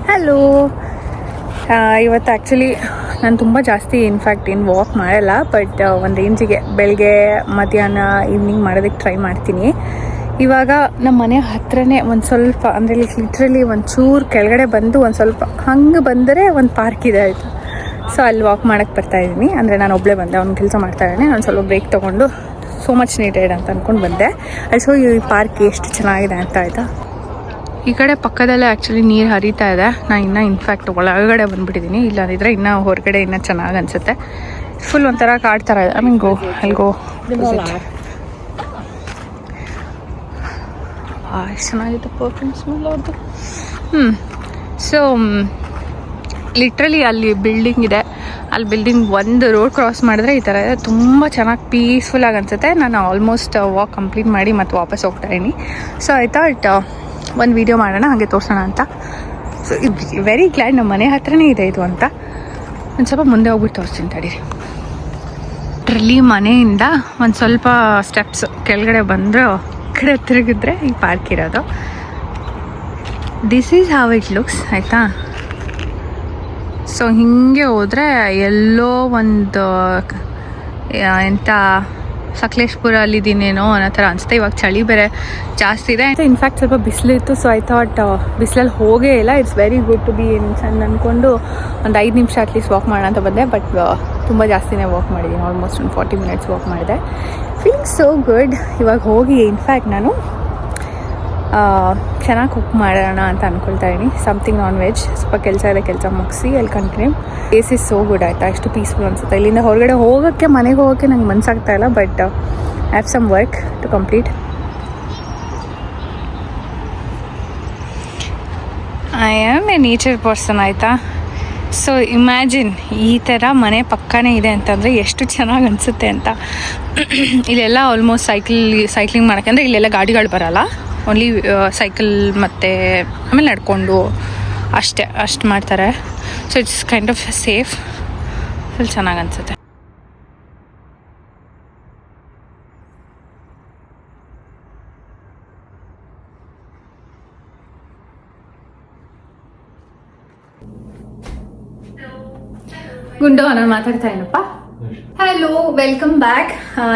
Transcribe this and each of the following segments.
Hello. ಇವತ್ತು actually ನಾನು ತುಂಬ ಜಾಸ್ತಿ ಇನ್ಫ್ಯಾಕ್ಟ್ ಏನು ವಾಕ್ ಮಾಡಲ್ಲ, ಬಟ್ ಒಂದು ರೇಂಜಿಗೆ ಬೆಳಗ್ಗೆ ಮಧ್ಯಾಹ್ನ ಈವ್ನಿಂಗ್ ಮಾಡೋದಕ್ಕೆ ಟ್ರೈ ಮಾಡ್ತೀನಿ. ಇವಾಗ ನಮ್ಮ ಮನೆ ಹತ್ರನೇ ಒಂದು ಸ್ವಲ್ಪ ಅಂದರೆ ಲಿಟ್ರಲಿ ಒಂಚೂರು ಕೆಳಗಡೆ ಬಂದು ಒಂದು ಸ್ವಲ್ಪ ಹಂಗೆ ಬಂದರೆ ಒಂದು ಪಾರ್ಕ್ ಇದೆ ಆಯಿತು. ಸೊ ಅಲ್ಲಿ ವಾಕ್ ಮಾಡೋಕ್ಕೆ ಬರ್ತಾಯಿದ್ದೀನಿ. ಅಂದರೆ ನಾನು ಒಬ್ಬಳೇ ಬಂದೆ, ಅವ್ನು ಕೆಲಸ ಮಾಡ್ತಾಯಿದ್ದಾನೆ. ನಾನು ಸ್ವಲ್ಪ ಬ್ರೇಕ್ ತೊಗೊಂಡು ಸೋ ಮಚ್ ನೀಟೆಡ್ ಅಂತ ಅಂದ್ಕೊಂಡು ಬಂದೆ. ಸೊ ಈ ಪಾರ್ಕ್ ಎಷ್ಟು ಚೆನ್ನಾಗಿದೆ ಅಂತ ಆಯಿತಾ. ಈ ಕಡೆ ಪಕ್ಕದಲ್ಲೇ ಆ್ಯಕ್ಚುಲಿ ನೀರು ಹರಿತಾ ಇದೆ. ನಾನು ಇನ್ನೂ ಇನ್ಫ್ಯಾಕ್ಟ್ ಒಳಗಡೆ ಬಂದುಬಿಟ್ಟಿದ್ದೀನಿ. ಇಲ್ಲಾಂದಿದ್ರೆ ಇನ್ನೂ ಹೊರಗಡೆ ಇನ್ನೂ ಚೆನ್ನಾಗಿ ಅನಿಸುತ್ತೆ. ಫುಲ್ ಒಂಥರ ಕಾಡು ಥರ ಇದೆ. ಐ ಮೀನ್ ಗೋ ಅಲ್ಗೋ ಎಷ್ಟು ಚೆನ್ನಾಗಿದೆ ಪರ್ಫ್ಯೂಮ್ ಸ್ಮೆಲ್ ಅವ್ರದ್ದು. ಸೊ ಲಿಟ್ರಲಿ ಅಲ್ಲಿ ಬಿಲ್ಡಿಂಗ್ ಇದೆ. ಅಲ್ಲಿ ಬಿಲ್ಡಿಂಗ್ ಒಂದು ರೋಡ್ ಕ್ರಾಸ್ ಮಾಡಿದ್ರೆ ಈ ಥರ ಇದೆ. ತುಂಬ ಚೆನ್ನಾಗಿ ಪೀಸ್ಫುಲ್ಲಾಗಿ ಅನಿಸುತ್ತೆ. ನಾನು ಆಲ್ಮೋಸ್ಟ್ ವಾಕ್ ಕಂಪ್ಲೀಟ್ ಮಾಡಿ ಮತ್ತೆ ವಾಪಸ್ ಹೋಗ್ತಾಯಿದ್ದೀನಿ. ಸೊ ಆಯಿತಾ ಒಂದು ವೀಡಿಯೋ ಮಾಡೋಣ, ಹಾಗೆ ತೋರಿಸೋಣ ಅಂತ. ಸೊ ವೆರಿ ಗ್ಲ್ಯಾಡ್ ನಮ್ಮ ಮನೆ ಹತ್ರನೇ ಇದೆ ಇದು ಅಂತ. ಒಂದು ಸ್ವಲ್ಪ ಮುಂದೆ ಹೋಗ್ಬಿಟ್ಟು ತೋರಿಸ್ತೀನಿ ತಡೀರಿ. ಲಿಟ್ರಲಿ ಮನೆಯಿಂದ ಒಂದು ಸ್ವಲ್ಪ ಸ್ಟೆಪ್ಸ್ ಕೆಳಗಡೆ ಬಂದರೆ ಕಡೆ ತಿರುಗಿದ್ರೆ ಈ ಪಾರ್ಕ್ ಇರೋದು. This is how it looks ಆಯಿತಾ. ಸೊ ಹೀಗೆ ಹೋದರೆ ಎಲ್ಲೋ ಒಂದು ಎಂಥ ಸಕಲೇಶ್ಪುರ ಅಲ್ಲಿದ್ದೀನೇನೋ ಅನ್ನೋ ಥರ ಅನಿಸುತ್ತೆ. ಇವಾಗ ಚಳಿ ಬೇರೆ ಜಾಸ್ತಿ ಇದೆ. ಇನ್ಫ್ಯಾಕ್ಟ್ ಸ್ವಲ್ಪ ಬಿಸಿಲಿತ್ತು. ಸೊ ಐ ಥಾಟ್ ಬಿಸಿಲಲ್ಲಿ ಹೋಗೇ ಇಲ್ಲ, it's very good to be in sun ಅಂದ್ಕೊಂಡು ಒಂದು 5 ನಿಮಿಷ ಅಟ್ಲೀಸ್ಟ್ ವಾಕ್ ಮಾಡೋಣ ಅಂತ ಬಂದೆ. ಬಟ್ ತುಂಬ ಜಾಸ್ತಿನೇ ವಾಕ್ ಮಾಡಿದ್ದೀನಿ. ಆಲ್ಮೋಸ್ಟ್ ಒಂದು 40 ಮಿನಿಟ್ಸ್ ವಾಕ್ ಮಾಡಿದೆ. Feeling so good. ಇವಾಗ ಹೋಗಿ ಇನ್ಫ್ಯಾಕ್ಟ್ ನಾನು ಚೆನ್ನಾಗಿ ಕುಕ್ ಮಾಡೋಣ ಅಂತ ಅಂದ್ಕೊಳ್ತಾ ಇದ್ದೀನಿ. Something non veg. ಸ್ವಲ್ಪ ಕೆಲಸ ಇದೆ, ಕೆಲಸ ಮುಗಿಸಿ ಅಲ್ಲಿ continue. Place is so good ಆಯಿತಾ. ಎಷ್ಟು ಪೀಸ್ಫುಲ್ ಅನಿಸುತ್ತೆ. ಇಲ್ಲಿಂದ ಹೊರಗಡೆ ಹೋಗೋಕ್ಕೆ, ಮನೆಗೆ ಹೋಗೋಕ್ಕೆ ನಂಗೆ ಮನಸ್ಸಾಗ್ತಾ ಇಲ್ಲ. But I have some work to complete. I am a nature person ಆಯಿತಾ. ಸೊ ಇಮ್ಯಾಜಿನ್ ಈ ಥರ ಮನೆ ಪಕ್ಕನೇ ಇದೆ ಅಂತಂದರೆ ಎಷ್ಟು ಚೆನ್ನಾಗಿ ಅನಿಸುತ್ತೆ ಅಂತ. ಇಲ್ಲೆಲ್ಲ ಆಲ್ಮೋಸ್ಟ್ ಸೈಕ್ಲಿಂಗ್ ಮಾಡೋಕ್ಕೆ, ಅಂದರೆ ಇಲ್ಲೆಲ್ಲ ಗಾಡಿಗಳು ಬರೋಲ್ಲ. ಓನ್ಲಿ ಸೈಕಲ್ ಮತ್ತು ಆಮೇಲೆ ನಡ್ಕೊಂಡು ಅಷ್ಟು ಮಾಡ್ತಾರೆ. So it's kind of safe. Full ಚೆನ್ನಾಗಿ ಅನಿಸುತ್ತೆ. ಗುಂಡು ನಾನು ಮಾತಾಡ್ತಾ ಏನಪ್ಪ. Hello, welcome back.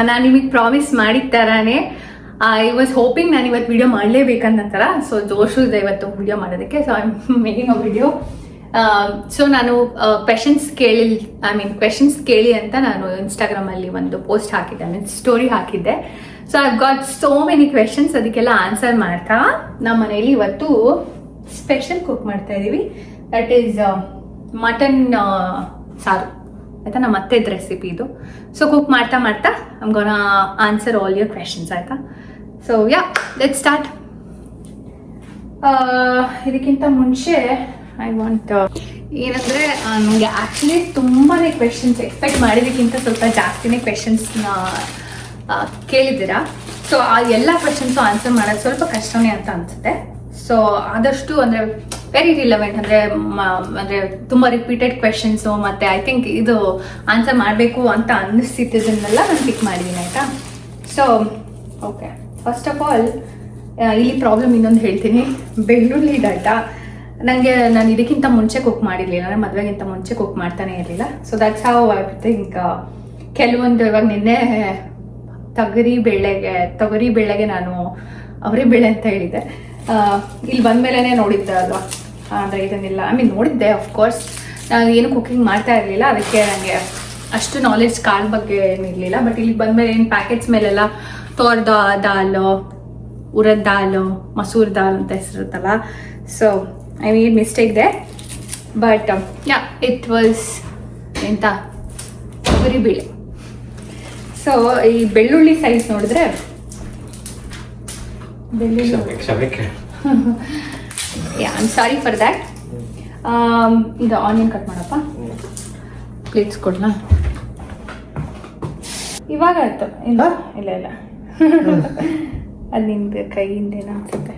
ನಾನು ನಿಮಗೆ ಪ್ರಾಮಿಸ್ ಮಾಡಿದ ಥರನೇ ಐ ವಾಸ್ ಹೋಪಿಂಗ್ ನಾನು ಇವತ್ತು ವಿಡಿಯೋ ಮಾಡಲೇಬೇಕಂತ ಥರ. ಸೊ ಜೋಶು ಇದೆ ಇವತ್ತು ವಿಡಿಯೋ ಮಾಡೋದಕ್ಕೆ. So I am making a video. So ನಾನು ಕ್ವೆಶನ್ಸ್ ಕೇಳಿ ಅಂತ ನಾನು ಇನ್ಸ್ಟಾಗ್ರಾಮಲ್ಲಿ ಒಂದು ಪೋಸ್ಟ್ ಹಾಕಿದ್ದೆ, ಸ್ಟೋರಿ ಹಾಕಿದ್ದೆ. So I got so many questions. ಅದಕ್ಕೆಲ್ಲ ಆನ್ಸರ್ ಮಾಡ್ತಾ ನಮ್ಮ ಮನೇಲಿ ಇವತ್ತು ಸ್ಪೆಷಲ್ ಕುಕ್ ಮಾಡ್ತಾ ಇದ್ದೀವಿ. ದಟ್ ಈಸ್ ಮಟನ್ ಸಾರು ಆಯಿತಾ. ನಮ್ಮ ಅತ್ತೆದ ರೆಸಿಪಿ ಇದು. ಸೊ ಕುಕ್ ಮಾಡ್ತಾ I'm gonna answer all your questions ಆಯಿತಾ. So yeah, let's start. ಇದಕ್ಕಿಂತ ಮುಂಚೆ ಐ ವಾಂಟ್ ಏನಂದರೆ, ನನಗೆ ಆ್ಯಕ್ಚುಲಿ ತುಂಬಾ ಕ್ವೆಶನ್ಸ್ ಎಕ್ಸ್ಪೆಕ್ಟ್ ಮಾಡಿದ್ದಕ್ಕಿಂತ ಸ್ವಲ್ಪ ಜಾಸ್ತಿನೇ ಕ್ವೆಶನ್ಸ್ನ ಕೇಳಿದ್ದೀರಾ. ಸೊ ಆ ಎಲ್ಲ ಕ್ವೆಶನ್ಸು ಆನ್ಸರ್ ಮಾಡೋದು ಸ್ವಲ್ಪ ಕಷ್ಟನೇ ಅಂತ ಅನಿಸುತ್ತೆ. ಸೊ ಆದಷ್ಟು ಅಂದರೆ ವೆರಿ ರಿಲೆವೆಂಟ್, ಅಂದರೆ ತುಂಬ ರಿಪೀಟೆಡ್ ಕ್ವೆಶನ್ಸು, ಮತ್ತು ಐ ಥಿಂಕ್ ಇದು ಆನ್ಸರ್ ಮಾಡಬೇಕು ಅಂತ ಅನ್ನಿಸ್ತಿದ್ದನ್ನೆಲ್ಲ ನಾನು ಪಿಕ್ ಮಾಡಿದ್ದೀನಿ ಆಯಿತಾ. So okay, first of all ಇಲ್ಲಿ ಪ್ರಾಬ್ಲಮ್ ಇನ್ನೊಂದು ಹೇಳ್ತೀನಿ. ಬೆಳ್ಳುಳ್ಳಿ ಡಾಟಾ ನಾನು ಇದಕ್ಕಿಂತ ಮುಂಚೆ ಕುಕ್ ಮಾಡಿರಲಿಲ್ಲ. ಅಂದರೆ ಮದುವೆಗಿಂತ ಮುಂಚೆ ಕುಕ್ ಮಾಡ್ತಾನೆ ಇರಲಿಲ್ಲ. So that's how I think ಕೆಲವೊಂದು ಇವಾಗ ನಿನ್ನೆ ತೊಗರಿ ಬೇಳೆಗೆ ನಾನು ಅವರೇ ಬೇಳೆ ಅಂತ ಹೇಳಿದ್ದೆ. ಇಲ್ಲಿ ಬಂದಮೇಲೆ ನೋಡಿದ್ದೆ ಅಲ್ವಾ, ಅಂದರೆ ಇದನ್ನೆಲ್ಲ ನೋಡಿದ್ದೆ. ಆಫ್ಕೋರ್ಸ್ ನಾನು ಏನು ಕುಕಿಂಗ್ ಮಾಡ್ತಾ ಇರಲಿಲ್ಲ, ಅದಕ್ಕೆ ನನಗೆ ಅಷ್ಟು ನಾಲೆಡ್ಜ್ ಕಾಲ್ ಬಗ್ಗೆ ಏನು ಇರಲಿಲ್ಲ. ಬಟ್ ಇಲ್ಲಿ ಬಂದಮೇಲೆ ಏನು ಪ್ಯಾಕೆಟ್ಸ್ ಮೇಲೆಲ್ಲ ತೋರ್ ದಾಲು, ಉರದ್ ದಾಲು, ಮಸೂರ್ ದಾಲ್ ಅಂತ ಹೆಸರುತ್ತಲ್ಲ. So I made mistake there. But yeah, it was ಎಂತ ತೊಗರಿಬೇಳೆ. ಸೊ ಈ ಬೆಳ್ಳುಳ್ಳಿ ಸೈಜ್ ನೋಡಿದ್ರೆ I am sorry for that. ಇದು ಆನಿಯನ್ ಕಟ್ ಮಾಡಪ್ಪ. ಪ್ಲೇಟ್ಸ್ ಕೊಡ್ಲಾ ಇವಾಗ? ಆಯ್ತು. ಇಲ್ಲ ಅದು ನಿಮ್ಗೆ ಕೈಯಿಂದೇನು ಅನ್ಸುತ್ತೆ.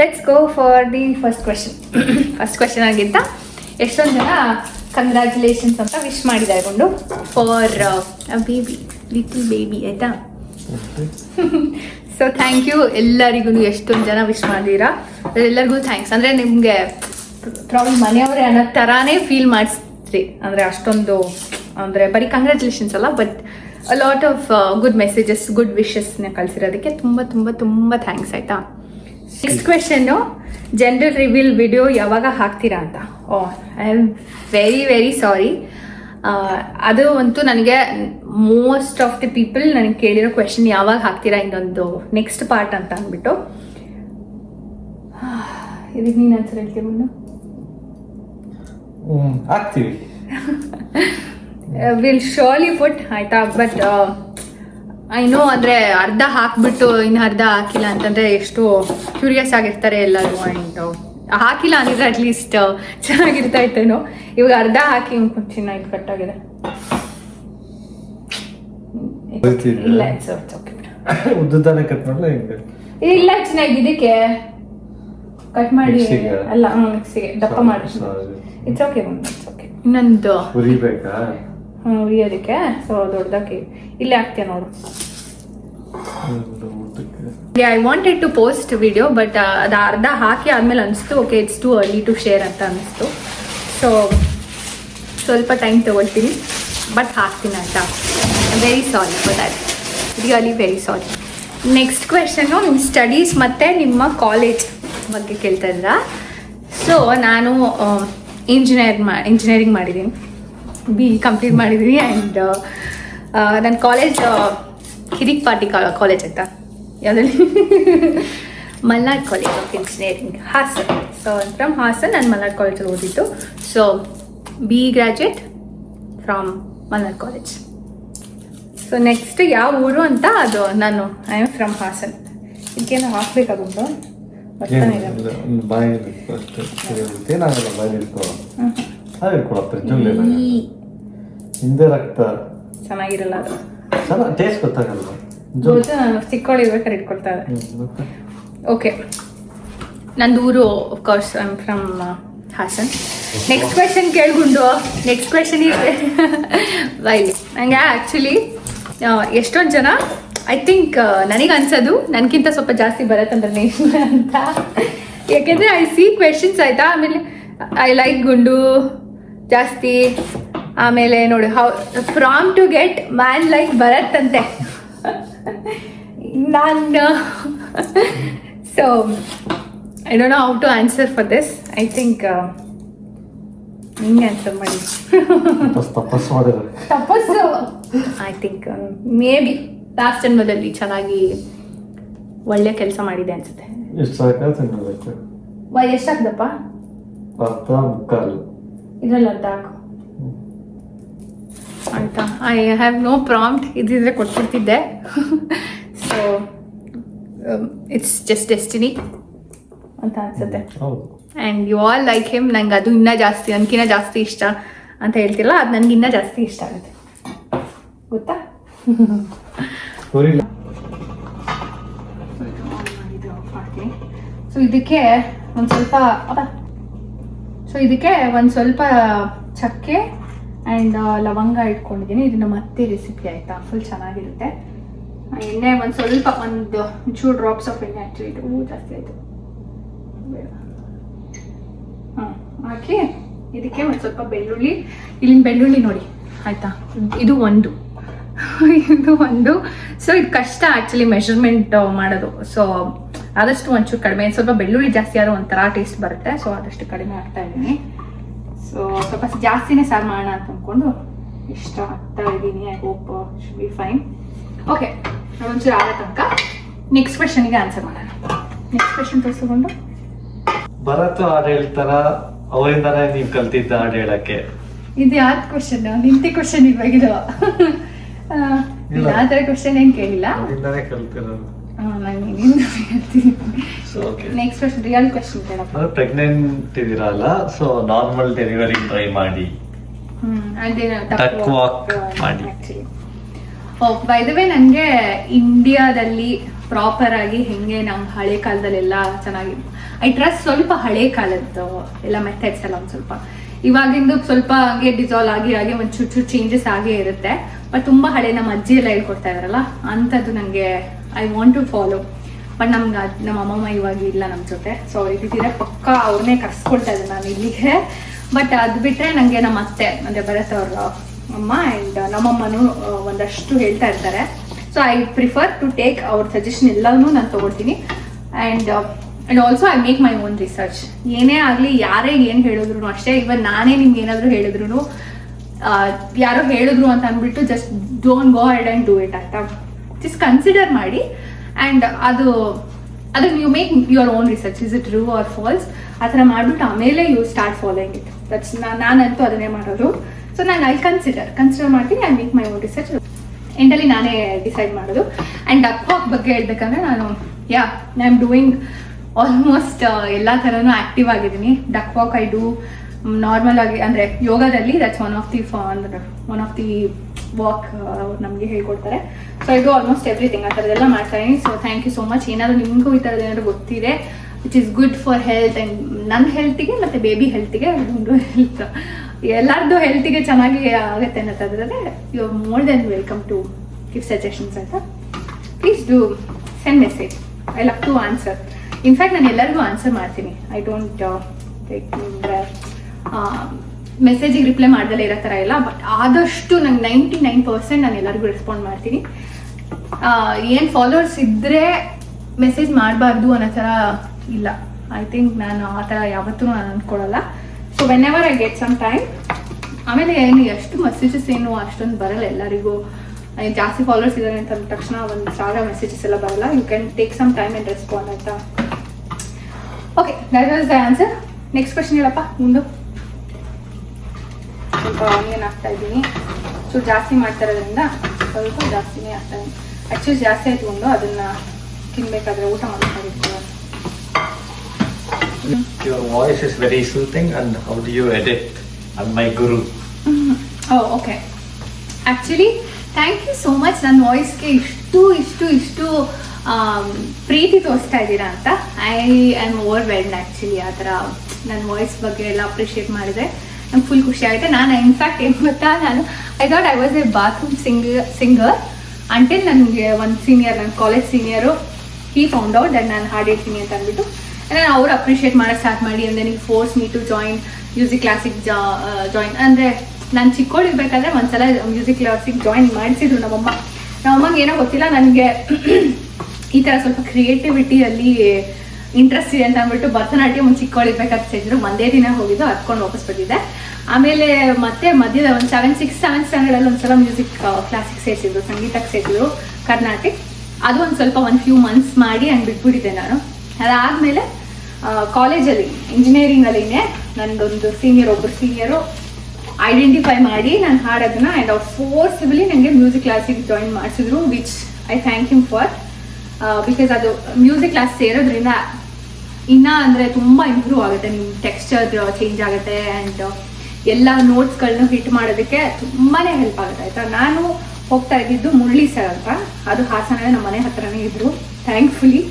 Let's go for the first question. First question ಆಗಿದ್ದ, ಎಷ್ಟೊಂದು ಜನ ಕಂಗ್ರ್ಯಾಚುಲೇಷನ್ಸ್ ಅಂತ ವಿಶ್ ಮಾಡಿದ್ದಾರೆ ಕೊಂಡು ಫಾರ್ ಲಿಟಲ್ ಬೇಬಿ ಆಯಿತಾ. ಸೊ ಥ್ಯಾಂಕ್ ಯು ಎಲ್ಲರಿಗೂ, ಎಷ್ಟೊಂದು ಜನ ವಿಶ್ ಮಾಡಿದ್ದೀರಾ, ಎಲ್ಲರಿಗೂ ಥ್ಯಾಂಕ್ಸ್. ಅಂದರೆ ನಿಮಗೆ ಪ್ರಾಬ್ಲಮ್ ಮನೆಯವರೇ ಅನ್ನೋ ಥರಾನೇ ಫೀಲ್ ಮಾಡಿಸ್ರಿ. ಅಂದರೆ ಅಷ್ಟೊಂದು ಅಂದರೆ ಬರೀ ಕಂಗ್ರ್ಯಾಚುಲೇಷನ್ಸ್ ಅಲ್ಲ, but a lot of good messages, good ವಿಶಸ್ನ ಕಳಿಸಿರೋದಕ್ಕೆ ತುಂಬ ತುಂಬ ತುಂಬ ಥ್ಯಾಂಕ್ಸ್ ಆಯಿತಾ. Next question, gender reveal video ಯಾವಾಗ ಹಾಕ್ತೀರಾ ಅಂತ. I am very very sorry. ಅದು ಅಂತೂ ನನಗೆ ಮೋಸ್ಟ್ ಆಫ್ ದಿ ಪೀಪಲ್ ನನಗೆ ಕೇಳಿರೋ ಕ್ವೆಶನ್, ಯಾವಾಗ ಹಾಕ್ತೀರಾ ಇನ್ನೊಂದು ನೆಕ್ಸ್ಟ್ ಪಾರ್ಟ್ ಅಂತ ಅಂದ್ಬಿಟ್ಟು. ಇದಕ್ಕೆ ನೀನು ಆನ್ಸರ್ ಹೇಳ್ತೀವಿ ಮುನ್ನು? ಹಾಕ್ತೀವಿ. ವಿಲ್ ಶೋರ್ಲಿ ಪುಟ್ ಆಯ್ತಾ. ಬಟ್ ಐ ನೋ ಅಂದರೆ ಅರ್ಧ ಹಾಕ್ಬಿಟ್ಟು ಇನ್ನು ಅರ್ಧ ಹಾಕಿಲ್ಲ ಅಂತಂದರೆ ಎಷ್ಟು ಕ್ಯೂರಿಯಸ್ ಆಗಿರ್ತಾರೆ ಎಲ್ಲರೂ. ಆ್ಯಂಡ್ ಹಾಕಿಲ್ಲ ಅಂದಿದ್ರೆ ಅಟ್ಲೀಸ್ಟ್ ಚೆನ್ನಾಗಿರ್ತಾ ಇತ್ತೇನೋ. ಇವಾಗ ಅರ್ಧ ಹಾಕಿ ಚೆನ್ನಾಗಿ ಕಟ್ಟಾಗಿದೆ. ಇಲ್ಲ ಉದ್ದಾನೆ ಕಟ್ ಮಾಡಲ್ಲ ಹಿಂಗೆ. ಇಲ್ಲ ಚೆನ್ನಾಗಿ ಇದಕ್ಕೆ ಕಟ್ ಮಾಡಿ ಅಲ್ಲ ಮಿಕ್ಸಿಗೆ ದಪ್ಪ ಮಾಡಿ. It's okay it's okay. ಇನ್ನೊಂದು ಉರಿಬೇಕಾ? ಉರಿಯೋದಕ್ಕೆ ಸೊ ದೊಡ್ಡದಾಗಿ ಇಲ್ಲೇ ಹಾಕ್ತೀಯ ನೋಡು. I wanted to post video, but ಅದು ಅರ್ಧ ಹಾಕಿ ಆದಮೇಲೆ ಅನಿಸ್ತು okay it's too early to share ಅಂತ ಅನ್ನಿಸ್ತು. ಸೊ ಸ್ವಲ್ಪ ಟೈಮ್ ತೊಗೊಳ್ತೀನಿ, ಬಟ್ ಹಾಕ್ತೀನಿ ಆಯಿತಾ. Very sorry for that, really very sorry. Next question, ನಿಮ್ಮ ಸ್ಟಡೀಸ್ ಮತ್ತು ನಿಮ್ಮ ಕಾಲೇಜ್ ಬಗ್ಗೆ ಕೇಳ್ತಾ ಇದ್ರಾ. ಸೊ ನಾನು ಇಂಜಿನಿಯರಿಂಗ್ ಮಾಡಿದ್ದೀನಿ, BE ಕಂಪ್ಲೀಟ್ ಮಾಡಿದ್ದೀನಿ. ಆ್ಯಂಡ್ ನನ್ನ ಕಾಲೇಜ್ ಕಿರಿಕ್ ಪಾರ್ಟಿ ಕಾಲೇಜ್ ಆಯಿತಾ, ಯಾವುದ್ರಲ್ಲಿ Malnad college of engineering, Hassan. So from Hassan ನಾನು ಮಲ್ನಾಡ್ ಕಾಲೇಜಲ್ಲಿ ಓದಿದ್ದು. So BE graduate from Malnad college. So next ಯಾವ ಊರು ಅಂತ, ಅದು ನಾನು ಐ ಆಮ್ ಫ್ರಮ್ ಹಾಸನ್. ಇದಕ್ಕೇನು ಹಾಕ್ಬೇಕಾಗುತ್ತೋ ಬರ್ತಾನೆ ಹಿಂದೆ ರಕ್ತ ಚೆನ್ನಾಗಿರಲ್ಲ ಅದು. ಟೇಸ್ಟ್ ಗೊತ್ತಾಗಲ್ಲ. ನಾನು ಚಿಕ್ಕವಳಿರ್ಬೇಕಾದ್ರೆ ಇಟ್ಕೊಳ್ತಾರೆ. ಓಕೆ, ನಂದು ಊರು course I am from Hassan. Next question ಕೇಳ್ಕೊಂಡು, ನೆಕ್ಸ್ಟ್ ಕ್ವೆಶನ್ ಬೈಲಿ. ನನಗೆ ಆ್ಯಕ್ಚುಲಿ ಎಷ್ಟೊಂದು ಜನ ಐ ಥಿಂಕ್ ನನಗೆ ಅನ್ಸೋದು ನನಗಿಂತ ಸ್ವಲ್ಪ ಜಾಸ್ತಿ ಬರತ್ತಂದ್ರೆ ನೇಷನ್ ಅಂತ. ಯಾಕೆಂದರೆ ಐ ಸಿ ಕ್ವೆಶನ್ಸ್ ಆಯಿತಾ. ಆಮೇಲೆ ಐ ಲೈಕ್ ಗುಂಡು ಜಾಸ್ತಿ. ಆಮೇಲೆ ನೋಡಿ how from to get man like ಬರತ್ತಂತೆ. ನಾನು so I don't know how to answer for this. I think ನಿಂಗೆ ಆನ್ಸರ್ ಮಾಡಿ. ತಪಸ್ಸು I think maybe last ಜನ್ಮದಲ್ಲಿ ಚೆನ್ನಾಗಿ ಒಳ್ಳೆ ಕೆಲಸ ಮಾಡಿದೆ ಅನ್ಸುತ್ತೆ. ಎಷ್ಟಾಗ್ದಪ್ಪ? ಇದ್ರಲ್ಲಿ ಅರ್ಧ ಹಾಕು ಆಯ್ತಾ. ಐ ಹ್ಯಾವ್ ನೋ ಪ್ರಾಂಪ್ಟ್, ಇದಿದ್ರೆ ಕೊಟ್ಬಿಡ್ತಿದ್ದೆ. ಸೊ ಇಟ್ಸ್ ಜಸ್ಟ್ ಡೆಸ್ಟಿನಿ ಅಂತ ಅನ್ಸುತ್ತೆ. And you all like him. ನಂಗೆ ಅದು ಇನ್ನೂ ಜಾಸ್ತಿ, ನನಗಿನ್ನ ಜಾಸ್ತಿ ಇಷ್ಟ ಅಂತ ಹೇಳ್ತಿರಲ್ಲ, ಅದು ನನಗೆ ಇನ್ನೂ ಜಾಸ್ತಿ ಇಷ್ಟ ಆಗುತ್ತೆ ಗೊತ್ತಾ. ಸೊ ಇದಕ್ಕೆ ಒಂದು ಸ್ವಲ್ಪ ಚಕ್ಕೆ ಆ್ಯಂಡ್ ಲವಂಗ ಇಟ್ಕೊಂಡಿದ್ದೀನಿ. ಇದನ್ನ ಮತ್ತೆ ರೆಸಿಪಿ ಆಯಿತಾ, ಫುಲ್ ಚೆನ್ನಾಗಿರುತ್ತೆ. ಎಣ್ಣೆ ಒಂದು ಚೂರು ಡ್ರಾಪ್ಸ್ ಆಫ್ ಎಣ್ಣೆ ಆ್ಯಕ್ಚುಲಿ ಇದು ಜಾಸ್ತಿ ಆಯಿತು. ಹಾಕಿ ಇದಕ್ಕೆ ಒಂದು ಸ್ವಲ್ಪ ಬೆಳ್ಳುಳ್ಳಿ, ಇಲ್ಲಿನ ಬೆಳ್ಳುಳ್ಳಿ ನೋಡಿ ಆಯಿತಾ, ಇದು ಒಂದು. ಸೊ ಇದು ಕಷ್ಟ ಆ್ಯಕ್ಚುಲಿ ಮೆಷರ್ಮೆಂಟ್ ಮಾಡೋದು. ಸೊ ಆದಷ್ಟು ಒಂಚೂರು ಕಡಿಮೆ, ಸ್ವಲ್ಪ ಬೆಳ್ಳುಳ್ಳಿ ಜಾಸ್ತಿ ಆದರೂ ಒಂಥರ ಟೇಸ್ಟ್ ಬರುತ್ತೆ. ಸೊ ಆದಷ್ಟು ಕಡಿಮೆ ಆಗ್ತಾ ಇದ್ದೀನಿ. ಸೊ ಸ್ವಲ್ಪ ಜಾಸ್ತಿನೇ ಸಾರು ಮಾಡೋಣ ಅಂತ ಅಂದ್ಕೊಂಡು ಇಷ್ಟ ಆಗ್ತಾ ಇದ್ದೀನಿ. I hope should be fine. Okay, ಒಂಚೂರು ಆಗೋ ತನಕ ನೆಕ್ಸ್ಟ್ ಕ್ವೆಶನ್ಗೆ ಆನ್ಸರ್ ಮಾಡೋಣ. ನೆಕ್ಸ್ಟ್ ಕ್ವೆಶನ್ ತೋರಿಸ್ಕೊಂಡು ಭರತ್ ಹಾಡು ಹೇಳ್ತಾರ, ಅವರಿಂದಾನೇ ನೀವು ಕಲ್ತಿದ್ದ ಹಾಡು ಹೇಳಕ್ಕೆ. ಇದು ಯಾವ್ದು ಕ್ವೆಶನ್? ನಿಂತಿ ಕ್ವೆಶನ್ ಇವಾಗಿದು. ಆ ಥರ ಕ್ವೆಶನ್ ಏನು ಕೇಳಿಲ್ಲ. ನೆಕ್ಸ್ಟ್ ಕ್ವೆಶನ್ ರಿಯಲ್ ಕ್ವೆಶನ್ ಕೇಳಪ್ಪ. ಪ್ರೆಗ್ನೆಂಟ್ ಇದೀರಲ್ಲ, ಸೊ ನಾರ್ಮಲ್ ಡೆಲಿವರಿ ಟ್ರೈ ಮಾಡಿ. ಬೈ ದ ವೇ, ನನಗೆ ಇಂಡಿಯಾದಲ್ಲಿ ಪ್ರಾಪರ್ ಆಗಿ ಹೆಂಗೆ ನಮ್ಮ ಹಳೆ ಕಾಲದಲ್ಲೆಲ್ಲ ಚೆನ್ನಾಗಿ ಐ ಟ್ರಸ್ಟ್ ಸ್ವಲ್ಪ ಹಳೆ ಕಾಲದ್ದು ಎಲ್ಲ ಮೆಥಡ್ಸ್ ಎಲ್ಲ ಒಂದು ಸ್ವಲ್ಪ. ಇವಾಗಿಂದು ಸ್ವಲ್ಪ ಹಾಗೆ ಡಿಸಾಲ್ವ್ ಆಗಿ ಒಂದು ಚೂರು ಚೇಂಜಸ್ ಆಗೇ ಇರುತ್ತೆ. ಬಟ್ ತುಂಬ ಹಳೆ ನಮ್ಮ ಅಜ್ಜಿ ಎಲ್ಲ ಹೇಳ್ಕೊಡ್ತಾ ಇದಾರಲ್ಲ ಅಂಥದ್ದು ನನಗೆ I want to follow. But ನಮ್ಗೆ ನಮ್ಮ ಅಮ್ಮಮ್ಮ ಇವಾಗ ಇಲ್ಲ ನಮ್ಮ ಜೊತೆ, ಸೊ ಅವ್ರು ಇದ್ದಿದ್ರೆ ಪಕ್ಕ ಅವ್ರನ್ನೇ ಕರ್ಸ್ಕೊಳ್ತಾ ಇದ್ದೆ ನಾನು ಇಲ್ಲಿಗೆ. ಬಟ್ ಅದು ಬಿಟ್ಟರೆ ನನಗೆ ನಮ್ಮ ಅತ್ತೆ ಅಂದರೆ ಭರತ್ ಅವ್ರ ಅಮ್ಮ ಆ್ಯಂಡ್ ನಮ್ಮಮ್ಮನೂ ಒಂದಷ್ಟು ಹೇಳ್ತಾ ಇರ್ತಾರೆ. So I prefer to take ಅವ್ರ ಸಜೆಷನ್ ಎಲ್ಲನೂ ನಾನು ತೊಗೊಳ್ತೀನಿ. And also I make my own research. ಏನೇ ಆಗಲಿ ಯಾರೇ ಏನು ಹೇಳಿದ್ರು ಅಷ್ಟೇ, ಇವನ್ ನಾನೇ ನಿಮ್ಗೆ ಏನಾದರೂ ಹೇಳಿದ್ರು ಯಾರೋ ಹೇಳಿದ್ರು ಅಂತ ಅಂದ್ಬಿಟ್ಟು just don't go head and do it ಅಂತ ಜಸ್ಟ್ ಕನ್ಸಿಡರ್ ಮಾಡಿ. ಆ್ಯಂಡ್ ಅದಕ್ಕೆ you make your own research, is it true or false ಆ ಥರ ಮಾಡಿಬಿಟ್ಟು ಆಮೇಲೆ you start following it. That's ನಾನಂತೂ ಅದನ್ನೇ ಮಾಡೋದು. ಸೊ ನಾನು ಐ ಕನ್ಸಿಡರ್ ಮಾಡ್ತೀನಿ, I make my own research. ಎಂಡಲ್ಲಿ ನಾನೇ ಡಿಸೈಡ್ ಮಾಡೋದು. ಆ್ಯಂಡ್ ಡಕ್ ವಾಕ್ ಬಗ್ಗೆ ಹೇಳ್ಬೇಕಂದ್ರೆ ನಾನು ಐ ಆಮ್ ಡೂಯಿಂಗ್ ಆಲ್ಮೋಸ್ಟ್ ಎಲ್ಲ ಥರನೂ ಆ್ಯಕ್ಟಿವ್ ಆಗಿದ್ದೀನಿ. Duck walk I do normal ಆಗಿ, ಅಂದರೆ ಯೋಗದಲ್ಲಿ that's one of the walk ನಮಗೆ ಹೇಳ್ಕೊಡ್ತಾರೆ. So I do almost everything ಆ ಥರದ್ದೆಲ್ಲ ಮಾಡ್ತಾ ಇದ್ದೀನಿ. So thank you so much. ಏನಾದರೂ ನಿಮಗೂ ಈ ಥರದ್ದು ಏನಾದರೂ ಗೊತ್ತಿದೆ which is good for health and ನನ್ನ ಹೆಲ್ತಿಗೆ ಮತ್ತು ಬೇಬಿ ಹೆಲ್ತಿಗೆ, ಒಂದು ಹೆಲ್ತ್ ಎಲ್ಲರದ್ದು ಹೆಲ್ತಿಗೆ ಚೆನ್ನಾಗಿ ಆಗುತ್ತೆ ಅನ್ನೋದಾದ್ರೆ you are more than welcome to give suggestions ಅಂತ. Please do send message, I love to answer. In fact ನಾನು ಎಲ್ಲರಿಗೂ ಆನ್ಸರ್ ಮಾಡ್ತೀನಿ. ಐ ಡೋಂಟ್ ಮೆಸೇಜಿಗೆ ರಿಪ್ಲೈ ಮಾಡ್ದಲೇ ಇರೋ ಥರ ಇಲ್ಲ, ಬಟ್ ಆದಷ್ಟು ನಂಗೆ 99% ನಾನು ಎಲ್ಲರಿಗೂ ರೆಸ್ಪಾಂಡ್ ಮಾಡ್ತೀನಿ. ಏನು ಫಾಲೋವರ್ಸ್ ಇದ್ದರೆ ಮೆಸೇಜ್ ಮಾಡಬಾರ್ದು ಅನ್ನೋ ಥರ ಇಲ್ಲ. ಐ ಥಿಂಕ್ ನಾನು ಆ ಥರ ಯಾವತ್ತೂ ನಾನು ಅಂದ್ಕೊಳ್ಳಲ್ಲ. So whenever I get some time. ಆಮೇಲೆ ಏನು ಎಷ್ಟು ಮೆಸೇಜಸ್ ಏನು ಅಷ್ಟೊಂದು ಬರಲ್ಲ ಎಲ್ಲರಿಗೂ. ಜಾಸ್ತಿ ಫಾಲೋವರ್ಸ್ ಇದ್ದಾರೆ ಅಂತ ಅಂದ ತಕ್ಷಣ ಒಂದು 1000 ಮೆಸೇಜಸ್ ಎಲ್ಲ ಬರಲ್ಲ. You can take some time and respond ಅಂತ. Okay, that was the answer. Next question ಹೇಳಪ್ಪ ಮುಂದೆ. ಸ್ವಲ್ಪ ಆನಿಯನ್ ಹಾಕ್ತಾ ಇದ್ದೀನಿ. ಚೂರು ಜಾಸ್ತಿ ಮಾಡ್ತಾ ಇರೋದ್ರಿಂದ ಸ್ವಲ್ಪ ಜಾಸ್ತಿನೇ ಆಗ್ತಾ ಇದ್ದೀನಿ. ಆ್ಯಕ್ಚುಲಿ ಜಾಸ್ತಿ ಆಯ್ತು ಒಂದು, ಅದನ್ನು ತಿನ್ಬೇಕಾದ್ರೆ ಊಟ ಮಾಡ್ತಾ. Your voice is very soothing, and how do you edit? I'm my guru. Oh, okay. Actually, thank you so much. ನನ್ನ ವಾಯ್ಸ್ಗೆ ಇಷ್ಟು ಪ್ರೀತಿ ತೋರಿಸ್ತಾ ಇದ್ದೀರಾ ಅಂತ. I am overwhelmed actually. ಆ ಥರ ನನ್ನ ವಾಯ್ಸ್ ಬಗ್ಗೆ ಎಲ್ಲ ಅಪ್ರಿಷಿಯೇಟ್ ಮಾಡಿದರೆ ನಂಗೆ ಫುಲ್ ಖುಷಿ ಆಗುತ್ತೆ. ನಾನು ಇನ್ಫ್ಯಾಕ್ಟ್ ಏನು ಗೊತ್ತಾ, I thought I was A bathroom singer until ನನಗೆ ಒಂದು ಸೀನಿಯರ್, ನನ್ನ college senior, Hi found out that ನಾನು ಹಾಡು ಹೇಳ್ತೀನಿ ಅಂತ ಅಂದ್ಬಿಟ್ಟು ನಾನು ಅವ್ರು ಅಪ್ರಿಷಿಯೇಟ್ ಮಾಡೋಕ್ಕೆ ಸ್ಟಾರ್ಟ್ ಮಾಡಿ. ಅಂದರೆ ನೀವು force me to join music ಕ್ಲಾಸಿಗೆ ಜಾಯಿನ್. ಅಂದರೆ ನಾನು ಚಿಕ್ಕೋಳಿರ್ಬೇಕಾದ್ರೆ ಒಂದ್ಸಲ ಮ್ಯೂಸಿಕ್ ಕ್ಲಾಸಿಗೆ ಜಾಯಿನ್ ಮಾಡಿಸಿದ್ರು ನಮ್ಮಮ್ಮಗೆ. ಏನೋ ಗೊತ್ತಿಲ್ಲ ನನಗೆ ಈ ಥರ ಸ್ವಲ್ಪ ಕ್ರಿಯೇಟಿವಿಟಿಯಲ್ಲಿ ಇಂಟ್ರೆಸ್ಟ್ ಇದೆ ಅಂತ ಅಂದ್ಬಿಟ್ಟು ಭರತನಾಟ್ಯ ಒಂದು ಚಿಕ್ಕವಳಿರ್ಬೇಕಾದ್ರೆ ಸೇರಿದ್ರು. ಒಂದೇ ದಿನ ಹೋಗಿದ್ದು, ಹತ್ಕೊಂಡು ವಾಪಸ್ ಬಂದಿದ್ದೆ. ಆಮೇಲೆ ಮತ್ತೆ ಮಧ್ಯದ ಒಂದು 7th ಸ್ಟ್ಯಾಂಡರ್ಡಲ್ಲಿ ಒಂದ್ಸಲ ಮ್ಯೂಸಿಕ್ ಕ್ಲಾಸಿಗೆ ಸೇರಿಸಿದ್ರು, ಸಂಗೀತಕ್ಕೆ ಸೇರಿಸಿದ್ರು ಕರ್ನಾಟಕ. ಅದು ಒಂದು ಸ್ವಲ್ಪ ಒಂದು ಫ್ಯೂ ಮಂತ್ಸ್ ಮಾಡಿ ಹಂಗೆ ಬಿಟ್ಬಿಟ್ಟಿದ್ದೆ ನಾನು. ಅದಾದಮೇಲೆ ಕಾಲೇಜಲ್ಲಿ ಇಂಜಿನಿಯರಿಂಗಲ್ಲಿನೇ ನನ್ನದೊಂದು ಒಬ್ಬರು ಸೀನಿಯರು ಐಡೆಂಟಿಫೈ ಮಾಡಿ ನಾನು ಹಾಡೋದನ್ನ ಆ್ಯಂಡ್ ಅವ್ರು ಫೋರ್ಸಿಬಲಿ ನನಗೆ ಮ್ಯೂಸಿಕ್ ಕ್ಲಾಸಿಗೆ ಜಾಯಿನ್ ಮಾಡಿಸಿದ್ರು, which I thank him for. Because ಅದು ಮ್ಯೂಸಿಕ್ ಕ್ಲಾಸ್ ಸೇರೋದ್ರಿಂದ ಇನ್ನೂ ಅಂದರೆ ತುಂಬ ಇಂಪ್ರೂವ್ ಆಗುತ್ತೆ. ನಿಮ್ಮ ಟೆಕ್ಸ್ಚರ್ ಚೇಂಜ್ ಆಗುತ್ತೆ ಆ್ಯಂಡ್ ಎಲ್ಲ ನೋಟ್ಸ್ಗಳನ್ನ ಹಿಟ್ ಮಾಡೋದಕ್ಕೆ ತುಂಬಾ ಹೆಲ್ಪ್ ಆಗುತ್ತೆ ಆಯಿತಾ. ನಾನು ಹೋಗ್ತಾ ಇದ್ದಿದ್ದು ಮುರಳಿ ಸರ್ ಅಂತ, ಅದು ಹಾಸನ ನಮ್ಮ ಮನೆ ಹತ್ರನೇ ಇದ್ದರು thankfully.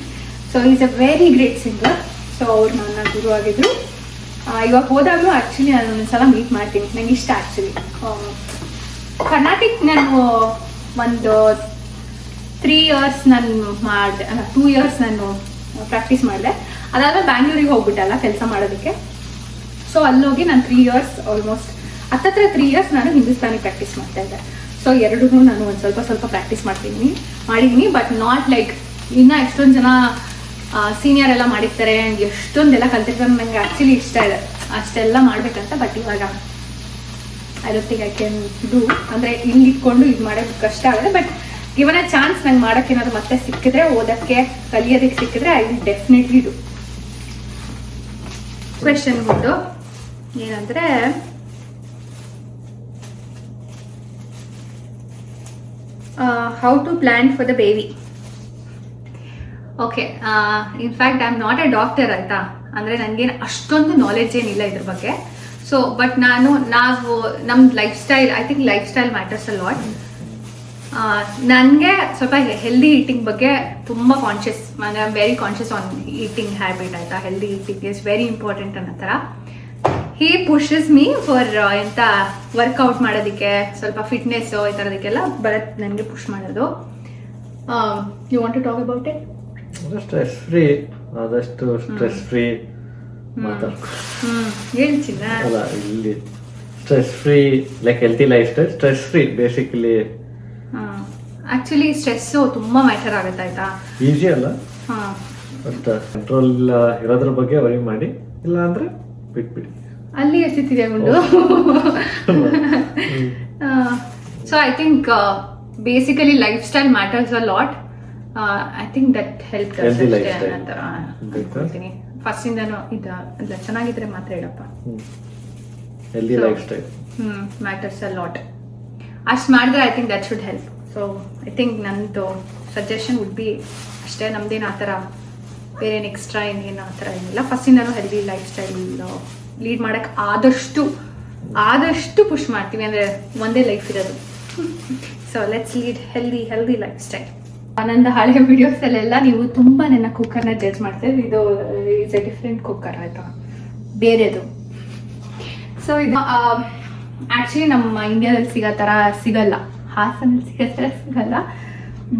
So is a very great singer. So ಅವ್ರು ನನ್ನ ಗುರು ಆಗಿದ್ರು. ಇವಾಗ ಹೋದಾಗಲೂ ಆ್ಯಕ್ಚುಲಿ ನಾನು ಒಂದ್ಸಲ ಮೀಟ್ ಮಾಡ್ತೀನಿ, ನಂಗೆ ಇಷ್ಟ ಆ್ಯಕ್ಚುಲಿ. ಕರ್ನಾಟಕ ನಾನು ಒಂದು 3 years ನಾನು ಮಾಡಿದೆ, 2 years ನಾನು ಪ್ರಾಕ್ಟೀಸ್ ಮಾಡಿದೆ. ಅದಾದ್ಮೇಲೆ ಬ್ಯಾಂಗ್ಳೂರಿಗೆ ಹೋಗ್ಬಿಟ್ಟಲ್ಲ ಕೆಲಸ ಮಾಡೋದಕ್ಕೆ. ಸೊ ಅಲ್ಲೋಗಿ ನಾನು 3 years ಆಲ್ಮೋಸ್ಟ್ ಹತ್ರ 3 years ನಾನು ಹಿಂದೂಸ್ತಾನಿ ಪ್ರಾಕ್ಟೀಸ್ ಮಾಡ್ತಾ ಇದ್ದೆ. ಸೊ ಎರಡೂ ನಾನು ಒಂದು ಸ್ವಲ್ಪ ಪ್ರಾಕ್ಟೀಸ್ ಮಾಡಿದ್ದೀನಿ. ಬಟ್ ನಾಟ್ ಲೈಕ್ ಇನ್ನೂ ಎಷ್ಟೊಂದು ಜನ ಸೀನಿಯರ್ ಎಲ್ಲ ಮಾಡಿರ್ತಾರೆ, ಎಷ್ಟೊಂದೆಲ್ಲ ಕಲ್ತಿರ್ತಾರೆ. ನನಗೆ ಆ್ಯಕ್ಚುಲಿ ಇಷ್ಟ ಇದೆ ಅಷ್ಟೆಲ್ಲ ಮಾಡಬೇಕಂತ. ಬಟ್ ಇವಾಗ I don't think I can do. ಅಂದರೆ ಇಲ್ಲಿ ಇಟ್ಕೊಂಡು ಇದು ಮಾಡೋದು ಕಷ್ಟ ಆಗುತ್ತೆ. ಬಟ್ ಗಿವನ್ ಅ ಚಾನ್ಸ್ ನಂಗೆ ಮಾಡೋಕ್ಕೆ ಏನಾದ್ರು ಮತ್ತೆ ಸಿಕ್ಕಿದ್ರೆ, ಓದೋಕ್ಕೆ ಕಲಿಯೋದಕ್ಕೆ ಸಿಕ್ಕಿದ್ರೆ I will definitely do. Question ಬಂದು ಏನಂದರೆ, how to plan for the baby. Okay, in fact I am not a doctor ಆಯಿತಾ. ಅಂದರೆ ನನಗೇನು ಅಷ್ಟೊಂದು ನಾಲೆಡ್ಜ್ ಏನಿಲ್ಲ ಇದ್ರ ಬಗ್ಗೆ. ಸೊ ಬಟ್ ನಾವು ನಮ್ಮ lifestyle, I think lifestyle matters a lot. ನನಗೆ ಸ್ವಲ್ಪ ಹೆಲ್ದಿ ಈಟಿಂಗ್ ಬಗ್ಗೆ ತುಂಬ conscious, I am very conscious on eating habit ಆಯಿತಾ. Healthy eating is very important ಅನ್ನೋ ಥರ. ಹೀ ಪುಷಸ್ ಮೀ ಫಾರ್ ಎಂತ ವರ್ಕೌಟ್ ಮಾಡೋದಕ್ಕೆ, ಸ್ವಲ್ಪ ಫಿಟ್ನೆಸ್ಸು ಈ ಥರದಕ್ಕೆಲ್ಲ ನನಗೆ ಪುಷ್ ಮಾಡೋದು. You want to talk about it? Stress free, ಆದಷ್ಟು ಸ್ಟ್ರೆಸ್ ಫ್ರೀ ಮಾತಾಡ್ಕೊ. ಹೇಳಿ ಚಿನ್ನ. ಅಲ್ಲ, ಇಲ್ಲಿ stress free like healthy life style, stress free basically. Actually stress ತುಂಬಾ ಮ್ಯಾಟರ್ ಆಗುತ್ತೆ ಆಯ್ತಾ. ಈಸಿ ಅಲ್ಲ, ಬಟ್ ಕಂಟ್ರೋಲ್ ಇರೋದ್ರ ಬಗ್ಗೆ ವರಿ ಮಾಡಿ, ಇಲ್ಲ ಅಂದ್ರೆ ಬಿಟ್ಬಿಡಿ. ಅಲ್ಲಿ ಎಷ್ಟಿದೆ ಗುಂಡು. So I think basically life style matters a lot. I think that help ಅಂತ ಅನ್ಕೊಳ್ತೀನಿ. ಫಸ್ಟ್ ಇಂದನು ಇಲ್ಲ ಚೆನ್ನಾಗಿದ್ರೆ ಮಾತ್ರ ಹೇಳಪ್ಪ. Healthy life style matters a lot. ಅಷ್ಟು ಮಾಡಿದ್ರೆ I think that should help. So I think ನಂದು ಸಜೆಷನ್ ವುಡ್ ಬಿ ಅಷ್ಟೇ. ನಮ್ದೇನು ಆ ಥರ ಬೇರೆ ಎಕ್ಸ್ಟ್ರಾ ಇನ್ನೇನು ಆ ಥರ ಏನಿಲ್ಲ. ಫಸ್ಟಿಂದನೂ ಹೆಲ್ದಿ ಲೈಫ್ ಸ್ಟೈಲ್ ಲೀಡ್ ಮಾಡೋಕ್ಕೆ ಆದಷ್ಟು ಪುಷ್ ಮಾಡ್ತೀವಿ. ಅಂದರೆ ಒಂದೇ ಲೈಫ್ ಇರೋದು. So let's lead healthy life style. ನನ್ನ ಹಳೆಯ ವಿಡಿಯೋಸಲ್ಲೆಲ್ಲ ನೀವು ತುಂಬ ನನ್ನ ಕುಕ್ಕರ್ನ ಜಡ್ಜ್ ಮಾಡ್ತೀವಿ. ಇದು ಈಸ್ ಎ ಡಿಫ್ರೆಂಟ್ ಕುಕ್ಕರ್ ಆಯಿತಾ, ಬೇರೆದು. ಸೊ ಇದು ಆ್ಯಕ್ಚುಲಿ ನಮ್ಮ ಇಂಡಿಯಾದಲ್ಲಿ ಸಿಗೋ ಥರ ಸಿಗಲ್ಲ, ಹಾಸನಲ್ಲಿ ಸಿಗೋ ಥರ ಸಿಗಲ್ಲ.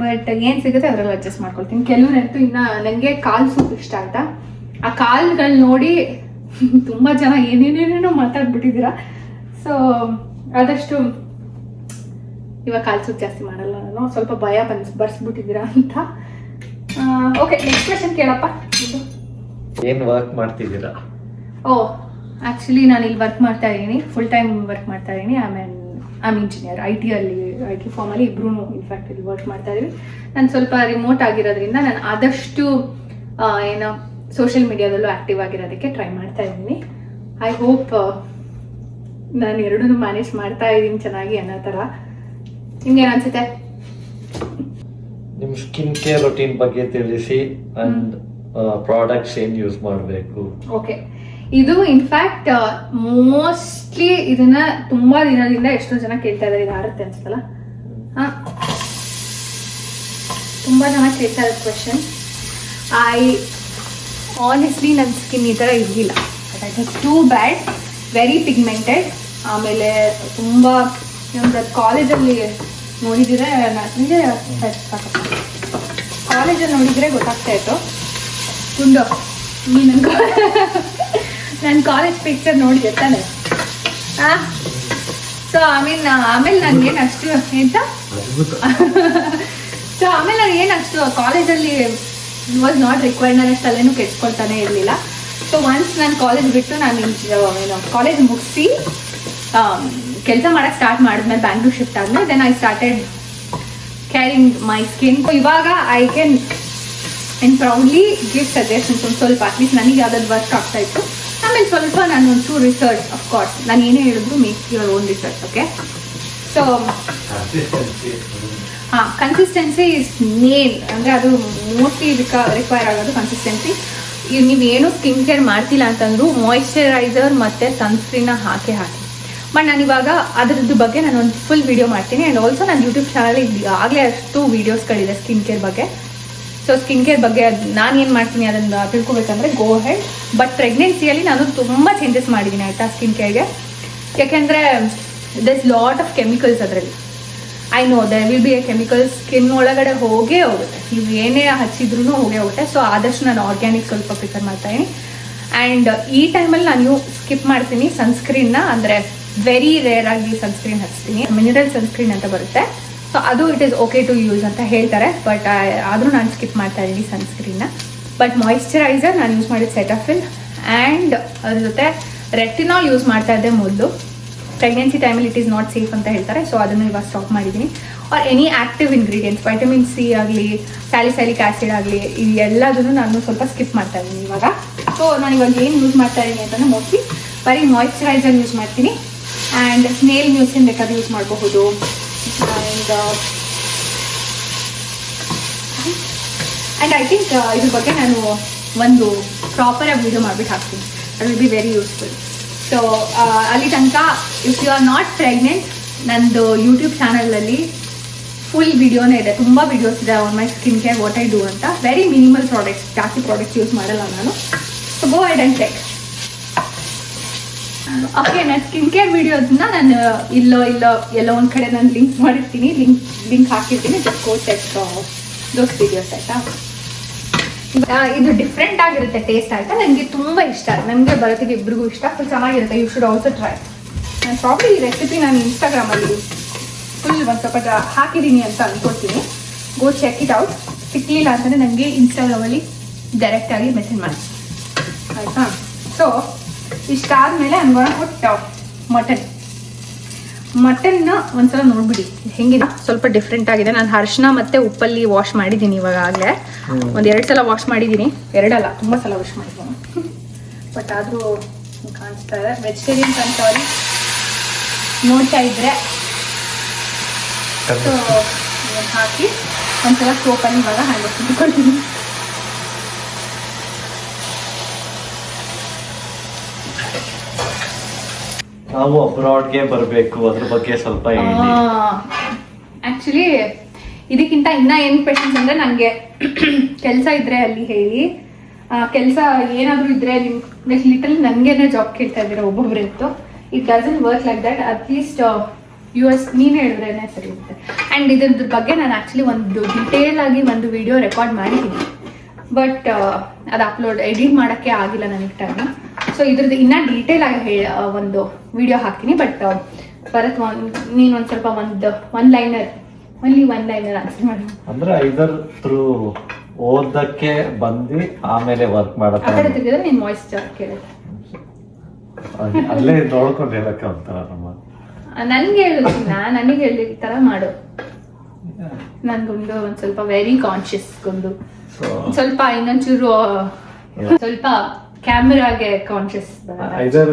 ಬಟ್ ಏನು ಸಿಗುತ್ತೆ ಅದರಲ್ಲಿ ಅಡ್ಜಸ್ಟ್ ಮಾಡ್ಕೊಳ್ತೀನಿ. ಕೆಲವ್ರಂತೂ ಇನ್ನು ನನಗೆ ಕಾಲು ಸೂಪ್ ಇಷ್ಟ ಆಯ್ತಾ. ಆ ಕಾಳುಗಳು ನೋಡಿ ತುಂಬ ಜನ ಏನೇನೇನೇನೋ ಮಾತಾಡ್ಬಿಟ್ಟಿದ್ದೀರಾ. ಸೊ ಆದಷ್ಟು ಇವಾಗ ಕಾಲು ಸೂಪ್ ಜಾಸ್ತಿ ಮಾಡಲ್ಲ ನಾನು, ಸ್ವಲ್ಪ ಭಯ ಬರ್ಸ್ಬಿಟ್ಟಿದ್ದೀರಾ ಅಂತ. ಓಕೆ, ನೆಕ್ಸ್ಟ್ ಕ್ವೆಶನ್ ಕೇಳಪ್ಪ. ಏನು ವರ್ಕ್ ಮಾಡ್ತಿದ್ದೀರಾ? ಆ್ಯಕ್ಚುಲಿ ನಾನು ಇಲ್ಲಿ ವರ್ಕ್ ಮಾಡ್ತಾ ಇದ್ದೀನಿ, ಫುಲ್ ಟೈಮ್ ವರ್ಕ್ ಮಾಡ್ತಾ ಇದ್ದೀನಿ. I am engineer. I T ಫಾರ್ಮಲ್ಲಿ ಇಬ್ರು ಇನ್ಫ್ಯಾಕ್ಟ್ ಇಲ್ಲಿ ವರ್ಕ್ ಮಾಡ್ತಾ ಇದ್ದೀವಿ. ನಾನು ಸ್ವಲ್ಪ ರಿಮೋಟ್ ಆಗಿರೋದ್ರಿಂದ ನಾನು ಆದಷ್ಟು ಏನೋ ಸೋಷಿಯಲ್ ಮೀಡಿಯಾದಲ್ಲೂ ಆ್ಯಕ್ಟಿವ್ ಆಗಿರೋದಕ್ಕೆ ಟ್ರೈ ಮಾಡ್ತಾ ಇದ್ದೀನಿ. ಐ ಹೋಪ್ ನಾನು ಎರಡೂ ಮ್ಯಾನೇಜ್ ಮಾಡ್ತಾ ಇದ್ದೀನಿ ಚೆನ್ನಾಗಿ ಅನ್ನೋ ಥರ. ನಿಮ್ಗೆ ಏನು ಅನ್ಸುತ್ತೆ? ನಿಮ್ಮ ಸ್ಕಿನ್ ಕೇರ್ ರೊಟೀನ್ ಬಗ್ಗೆ ತಿಳಿಸಿ, ಅಂಡ್ ಪ್ರಾಡಕ್ಟ್ಸ್ ಏನು ಯೂಸ್ ಮಾಡಬೇಕು. ಓಕೆ, ಇದು ಇನ್ಫ್ಯಾಕ್ಟ್ ಮೋಸ್ಟ್ಲಿ ಇದನ್ನ ತುಂಬಾ ದಿನದಿಂದ ಎಷ್ಟೋ ಜನ ಕೇಳ್ತಾ ಇದ್ದಾರೆ. ಇದು ಆರುತ್ತೆ ಅನ್ಸುತ್ತಲ್ಲ, ತುಂಬಾ ಜನ ಕೇಳ್ತಾ ಇರೋದು ಕ್ವೆಶನ್. ಆನೆಸ್ಟ್ಲಿ ನನ್ನ ಸ್ಕಿನ್ ಈ ಥರ ಇರಲಿಲ್ಲ. That is too bad, very pigmented. ಆಮೇಲೆ ತುಂಬ ನಮ್ದು ಕಾಲೇಜಲ್ಲಿ ನೋಡಿದರೆ, ನನಗೆ ಕಾಲೇಜಲ್ಲಿ ನೋಡಿದರೆ ಗೊತ್ತಾಗ್ತಾ ಇತ್ತು. ಗುಂಡು ನೀನು ನನ್ನ ಕಾಲೇಜ್ ಪಿಕ್ಚರ್ ನೋಡಿದೆ ತಾನೆ. ಸೊ ಆಮೇಲೆ ನನಗೇನು ಅಷ್ಟು ಎಂತ ಸೊ ಆಮೇಲೆ ನಾನು ಏನಷ್ಟು ಕಾಲೇಜಲ್ಲಿ ವಾಸ್ ನಾಟ್ ರಿಕ್ವೈರ್ಡ್. ನಾನು ಅಷ್ಟಲ್ಲೇನು ಕೆಡ್ಸ್ಕೊಳ್ತಾನೆ ಇರಲಿಲ್ಲ. ಸೊ ಒನ್ಸ್ ನಾನು ಕಾಲೇಜ್ ಬಿಟ್ಟು ನಾನು ಏನು ಕಾಲೇಜ್ ಮುಗಿಸಿ ಕೆಲಸ ಮಾಡೋಕ್ಕೆ ಸ್ಟಾರ್ಟ್ ಮಾಡಿದ್ಮೇಲೆ, ಬ್ಯಾಂಗ್ಳೂರ್ ಶಿಫ್ಟ್ ಆದಮೇಲೆ, then I started caring my skin. ಇವಾಗ I can and proudly give suggestions. ಒಂದು ಸ್ವಲ್ಪ ಅಟ್ಲೀಸ್ಟ್ ನನಗೆ ಯಾವ್ದಾದ್ರು ವರ್ಕ್ ಆಗ್ತಾ ಇತ್ತು. ಆಮೇಲೆ ಸ್ವಲ್ಪ ನಾನು ಒಂಚೂರು ರಿಸರ್ಚ್, ಅಫ್ಕೋರ್ಸ್ ನಾನು ಏನೇ ಹೇಳಿದ್ರು make your own research. Okay, so consistency is main. ಅಂದರೆ ಅದು ಮೋಸ್ಟ್ಲಿ ರಿಕ್ವೈರ್ ಆಗೋದು ಕನ್ಸಿಸ್ಟೆನ್ಸಿ. ನೀವೇನು ಸ್ಕಿನ್ ಕೇರ್ ಮಾಡ್ತಿಲ್ಲ ಅಂತಂದ್ರು ಮಾಯಿಶ್ಚರೈಸರ್ ಮತ್ತು ಸನ್ಸ್ಕ್ರೀನ್ನ ಹಾಕಿ. ಬಟ್ ನಾನು ಇವಾಗ ಅದರದ್ದು ಬಗ್ಗೆ ನಾನು ಒಂದು ಫುಲ್ ವಿಡಿಯೋ ಮಾಡ್ತೀನಿ. ಆ್ಯಂಡ್ ಆಲ್ಸೋ ನನ್ನ ಯೂಟ್ಯೂಬ್ ಚಾನಲ್ ಆಗಲೇ ಅಷ್ಟು ವೀಡಿಯೋಸ್ಗಳಿದೆ ಸ್ಕಿನ್ ಕೇರ್ ಬಗ್ಗೆ. ಸೊ ಸ್ಕಿನ್ ಕೇರ್ ಬಗ್ಗೆ ನಾನು ಏನು ಮಾಡ್ತೀನಿ ಅದನ್ನು ತಿಳ್ಕೊಬೇಕಂದ್ರೆ ಗೋ ಹೆಡ್. ಬಟ್ ಪ್ರೆಗ್ನೆನ್ಸಿಯಲ್ಲಿ ನಾನು ತುಂಬ ಚೇಂಜಸ್ ಮಾಡಿದ್ದೀನಿ ಆಯಿತಾ ಸ್ಕಿನ್ ಕೇರ್ಗೆ. ಯಾಕೆಂದರೆ there is lot of chemicals ಅದರಲ್ಲಿ. I know there will be a chemicals, skin ಒಳಗಡೆ ಹೋಗೇ ಹೋಗುತ್ತೆ. ನೀವು ಏನೇ ಹಚ್ಚಿದ್ರೂ ಹೋಗೇ ಹೋಗುತ್ತೆ. ಸೊ ಆದಷ್ಟು ನಾನು ಆರ್ಗ್ಯಾನಿಕ್ ಸ್ವಲ್ಪ ಪ್ರಿಫರ್ ಮಾಡ್ತಾಯಿದ್ದೀನಿ. ಆ್ಯಂಡ್ ಈ ಟೈಮಲ್ಲಿ ನಾನು ಸ್ಕಿಪ್ ಮಾಡ್ತೀನಿ ಸನ್ಸ್ಕ್ರೀನ್ನ. ಅಂದರೆ ವೆರಿ ರೇರ್ ಆಗಿ ಸನ್ಸ್ಕ್ರೀನ್ ಹಚ್ತೀನಿ. ಮಿನರಲ್ ಸನ್ಸ್ಕ್ರೀನ್ ಅಂತ ಬರುತ್ತೆ. ಸೊ ಅದು it is okay to use ಅಂತ ಹೇಳ್ತಾರೆ. ಬಟ್ ಆದರೂ ನಾನು ಸ್ಕಿಪ್ ಮಾಡ್ತಾ ಇದ್ದೀನಿ ಸನ್ಸ್ಕ್ರೀನ್ನ. ಬಟ್ ಮಾಯಿಶ್ಚರೈಸರ್ ನಾನು ಯೂಸ್ ಮಾಡಿದ ಸೆಟಫಿಲ್. ಆ್ಯಂಡ್ ಅದ್ರ ಜೊತೆ ರೆಟಿನಾಲ್ ಯೂಸ್ ಮಾಡ್ತಾ ಇದ್ದೆ ಮೊದಲು. ಪ್ರೆಗ್ನೆನ್ಸಿ ಟೈಮಲ್ಲಿ ಇಟ್ ಈಸ್ ನಾಟ್ ಸೇಫ್ ಅಂತ ಹೇಳ್ತಾರೆ. ಸೊ ಅದನ್ನು ಇವಾಗ ಸ್ಟಾಪ್ ಮಾಡಿದ್ದೀನಿ. R any active ingredients, vitamin C ಆಗಲಿ, ಸ್ಯಾಲಿಸೈಲಿಕ್ ಆ್ಯಸಿಡ್ ಆಗಲಿ, ಇವೆಲ್ಲದನ್ನು ನಾನು ಸ್ವಲ್ಪ ಸ್ಕಿಪ್ ಮಾಡ್ತಾ ಇದ್ದೀನಿ ಇವಾಗ. ಸೊ ನಾನು ಇವಾಗ ಏನು ಯೂಸ್ ಮಾಡ್ತಾ ಇದ್ದೀನಿ ಅಂತಂದರೆ ಮೋಸ್ಟ್ಲಿ ಬರೀ ಮಾಯಿಶ್ಚರೈಸರ್ ಯೂಸ್ ಮಾಡ್ತೀನಿ. ಆ್ಯಂಡ್ ಸ್ನೇಲ್ ಮ್ಯೂಸಿನ್ ಬೇಕಾದ್ರೆ ಯೂಸ್ ಮಾಡಬಹುದು. ಆ್ಯಂಡ್ ಐ ಥಿಂಕ್ ಇದ್ರ ಬಗ್ಗೆ ನಾನು ಒಂದು ಪ್ರಾಪರಾಗಿ ವಿಡಿಯೋ ಮಾಡಿಬಿಟ್ಟು ಹಾಕ್ತೀನಿ. That will be very useful. So ಅಲ್ಲಿ ತನಕ if you are not pregnant, ನಂದು ಯೂಟ್ಯೂಬ್ ಚಾನಲಲ್ಲಿ ಫುಲ್ ವಿಡಿಯೋನೇ ಇದೆ. ತುಂಬ ವಿಡಿಯೋಸ್ ಇದೆ on my skin care, what I do ಅಂತ. ವೆರಿ ಮಿನಿಮಲ್ ಪ್ರಾಡಕ್ಟ್ಸ್, ಜಾಸ್ತಿ ಪ್ರಾಡಕ್ಟ್ಸ್ ಯೂಸ್ ಮಾಡಲ್ಲ ನಾನು. So go ahead and check. Okay, ನಾನು ಸ್ಕಿನ್ ಕೇರ್ ವಿಡಿಯೋಸ್ನ ನಾನು ಎಲ್ಲೋ ಒಂದು ಕಡೆ ನಾನು ಲಿಂಕ್ ಮಾಡಿರ್ತೀನಿ, ಲಿಂಕ್ ಹಾಕಿರ್ತೀನಿ. Just go check those videos ಆಯಿತಾ. ಇದು ಡಿಫ್ರೆಂಟ್ ಆಗಿರುತ್ತೆ ಟೇಸ್ಟ್ ಆಯಿತಾ. ನನಗೆ ತುಂಬ ಇಷ್ಟ, ನನಗೆ ಬರೋತ್ತಿಗೆ ಇಬ್ಬರಿಗೂ ಇಷ್ಟ, ಫುಲ್ ಚೆನ್ನಾಗಿರುತ್ತೆ. You should also try. ನಾನು ಪ್ರಾಬ್ಲಿ ಈ ರೆಸಿಪಿ ನಾನು ಇನ್ಸ್ಟಾಗ್ರಾಮಲ್ಲಿ ಫುಲ್ ಒಂದು ಸ್ವಲ್ಪ ಹಾಕಿದ್ದೀನಿ ಅಂತ ಅಂದ್ಕೊಳ್ತೀನಿ. Go check it out. ಸಿಕ್ಕಲಿಲ್ಲ ಅಂತಂದರೆ ನನಗೆ ಇನ್ಸ್ಟಾಗ್ರಾಮಲ್ಲಿ ಡೈರೆಕ್ಟಾಗಿ ಮೆಸೇಜ್ ಮಾಡಿ ಆಯಿತಾ. ಸೊ ಇಷ್ಟಾದಮೇಲೆ ಅನ್ಗೋಣ ಕೊಟ್ಟು ಮಟನ್ನ ಒಂದ್ಸಲ ನೋಡ್ಬಿಡಿ ಹೆಂಗಿದೆ. ಸ್ವಲ್ಪ ಡಿಫ್ರೆಂಟ್ ಆಗಿದೆ. ನಾನು ಅರಿಶಿನ ಮತ್ತು ಉಪ್ಪಲ್ಲಿ ವಾಶ್ ಮಾಡಿದ್ದೀನಿ ಇವಾಗ ಆಗಲೇ. ಒಂದು 2 ಸಲ ವಾಶ್ ಮಾಡಿದ್ದೀನಿ, 2 ಅಲ್ಲ ತುಂಬ ಸಲ ವಾಶ್ ಮಾಡಿದ್ದೀನಿ. ಬಟ್ ಆದರೂ ಕಾಣಿಸ್ತಾ ಇದೆ. ವೆಜಿಟೇರಿಯನ್ಸ್ ಅಂತವ್ರಿ ನೋಡ್ತಾ ಇದ್ರೆ ಸೊ ಹಾಕಿ ಒಂದ್ಸಲ ಸೋಪಲ್ಲಿ ಇವಾಗ ಹ್ಯಾಂಡ್ ಇಟ್ಕೊಳ್ತೀನಿ. ನಾವು ಅಬ್ರಾಡ್ಗೆ ಬರಬೇಕು, ಅದ್ರ ಬಗ್ಗೆ ಸ್ವಲ್ಪ ಹೇಳಿ. ಆಕ್ಚುಲಿ ಇದಕ್ಕಿಂತ ಇನ್ನ ಏನು ಕ್ವೆಶನ್ಸ್ ಅಂದ್ರೆ ನನಗೆ ಕೆಲಸ ಇದ್ರೆ ಅಲ್ಲಿ ಹೇಳಿ, ಕೆಲಸ ಏನಾದರೂ ಇದ್ರೆ ನಿಮ್ಗೆ ಲಿಟಲ್ ನನಗೇನೆ ಜಾಬ್ ಕೇಳ್ತಾ ಇದ್ದೀರಾ ಒಬ್ಬೊಬ್ರು ಇತ್ತು. It doesn't work like that. At least US ನೀನು ಹೇಳಿದ್ರೇನೆ ಸರಿ ಇರುತ್ತೆ. ಆ್ಯಂಡ್ ಇದ್ರ ಬಗ್ಗೆ ನಾನು ಆ್ಯಕ್ಚುಲಿ ಒಂದು ಡಿಟೇಲ್ ಆಗಿ ಒಂದು ವಿಡಿಯೋ ರೆಕಾರ್ಡ್ ಮಾಡಿದ್ದೀನಿ, ಬಟ್ ಅದು ಅಪ್ಲೋಡ್ ಎಡಿಟ್ ಮಾಡೋಕ್ಕೆ ಆಗಿಲ್ಲ ನನಗೆ ಟೈಮ್. ಸೊ ಇದ್ರದ್ದು ಇನ್ನೂ ಡೀಟೇಲ್ ಆಗಿ ಒಂದು ವಿಡಿಯೋ ಹಾಕ್ತೀನಿ. ಬಟ್ ಭರತ್ ನೀನು ಒಂದು ಸ್ವಲ್ಪ ಒನ್ ಲೈನರ್ ಆನ್ಸರ್ ಮಾಡಿ. ಅಂದ್ರೆ ಐದರ್ ಥ್ರೂ ಓದಕ್ಕೆ ಬಂದು ಆಮೇಲೆ ವರ್ಕ್ ಮಾಡಕ್ಕೆ ಆ ಕಡೆ ತಿರುಗಿದ್ರೆ ನೀನು ವಾಯ್ಸ್ ಕೇಳುತ್ತೆ. ಅಲ್ಲೇ ನೋಡ್ಕೊಂಡು ಹೇಳಕ್ಕೆ ಅಂತಾರ ನಮ್ಮ ನನ್ಗೆ ಹೇಳು ನನಗೆ ಹೇಳಿ ಈ ಥರ ಮಾಡು. ನನ್ಗೊಂದು ಒಂದು ಸ್ವಲ್ಪ ವೆರಿ ಕಾನ್ಶಿಯಸ್ ಗೊಂದು ಸ್ವಲ್ಪ ಇನ್ನೊಂಚೂರು ಸ್ವಲ್ಪ ಕ್ಯಾಮೆರಾಗೆ ಕಾನ್ಶಿಯಸ್. ಐದರ್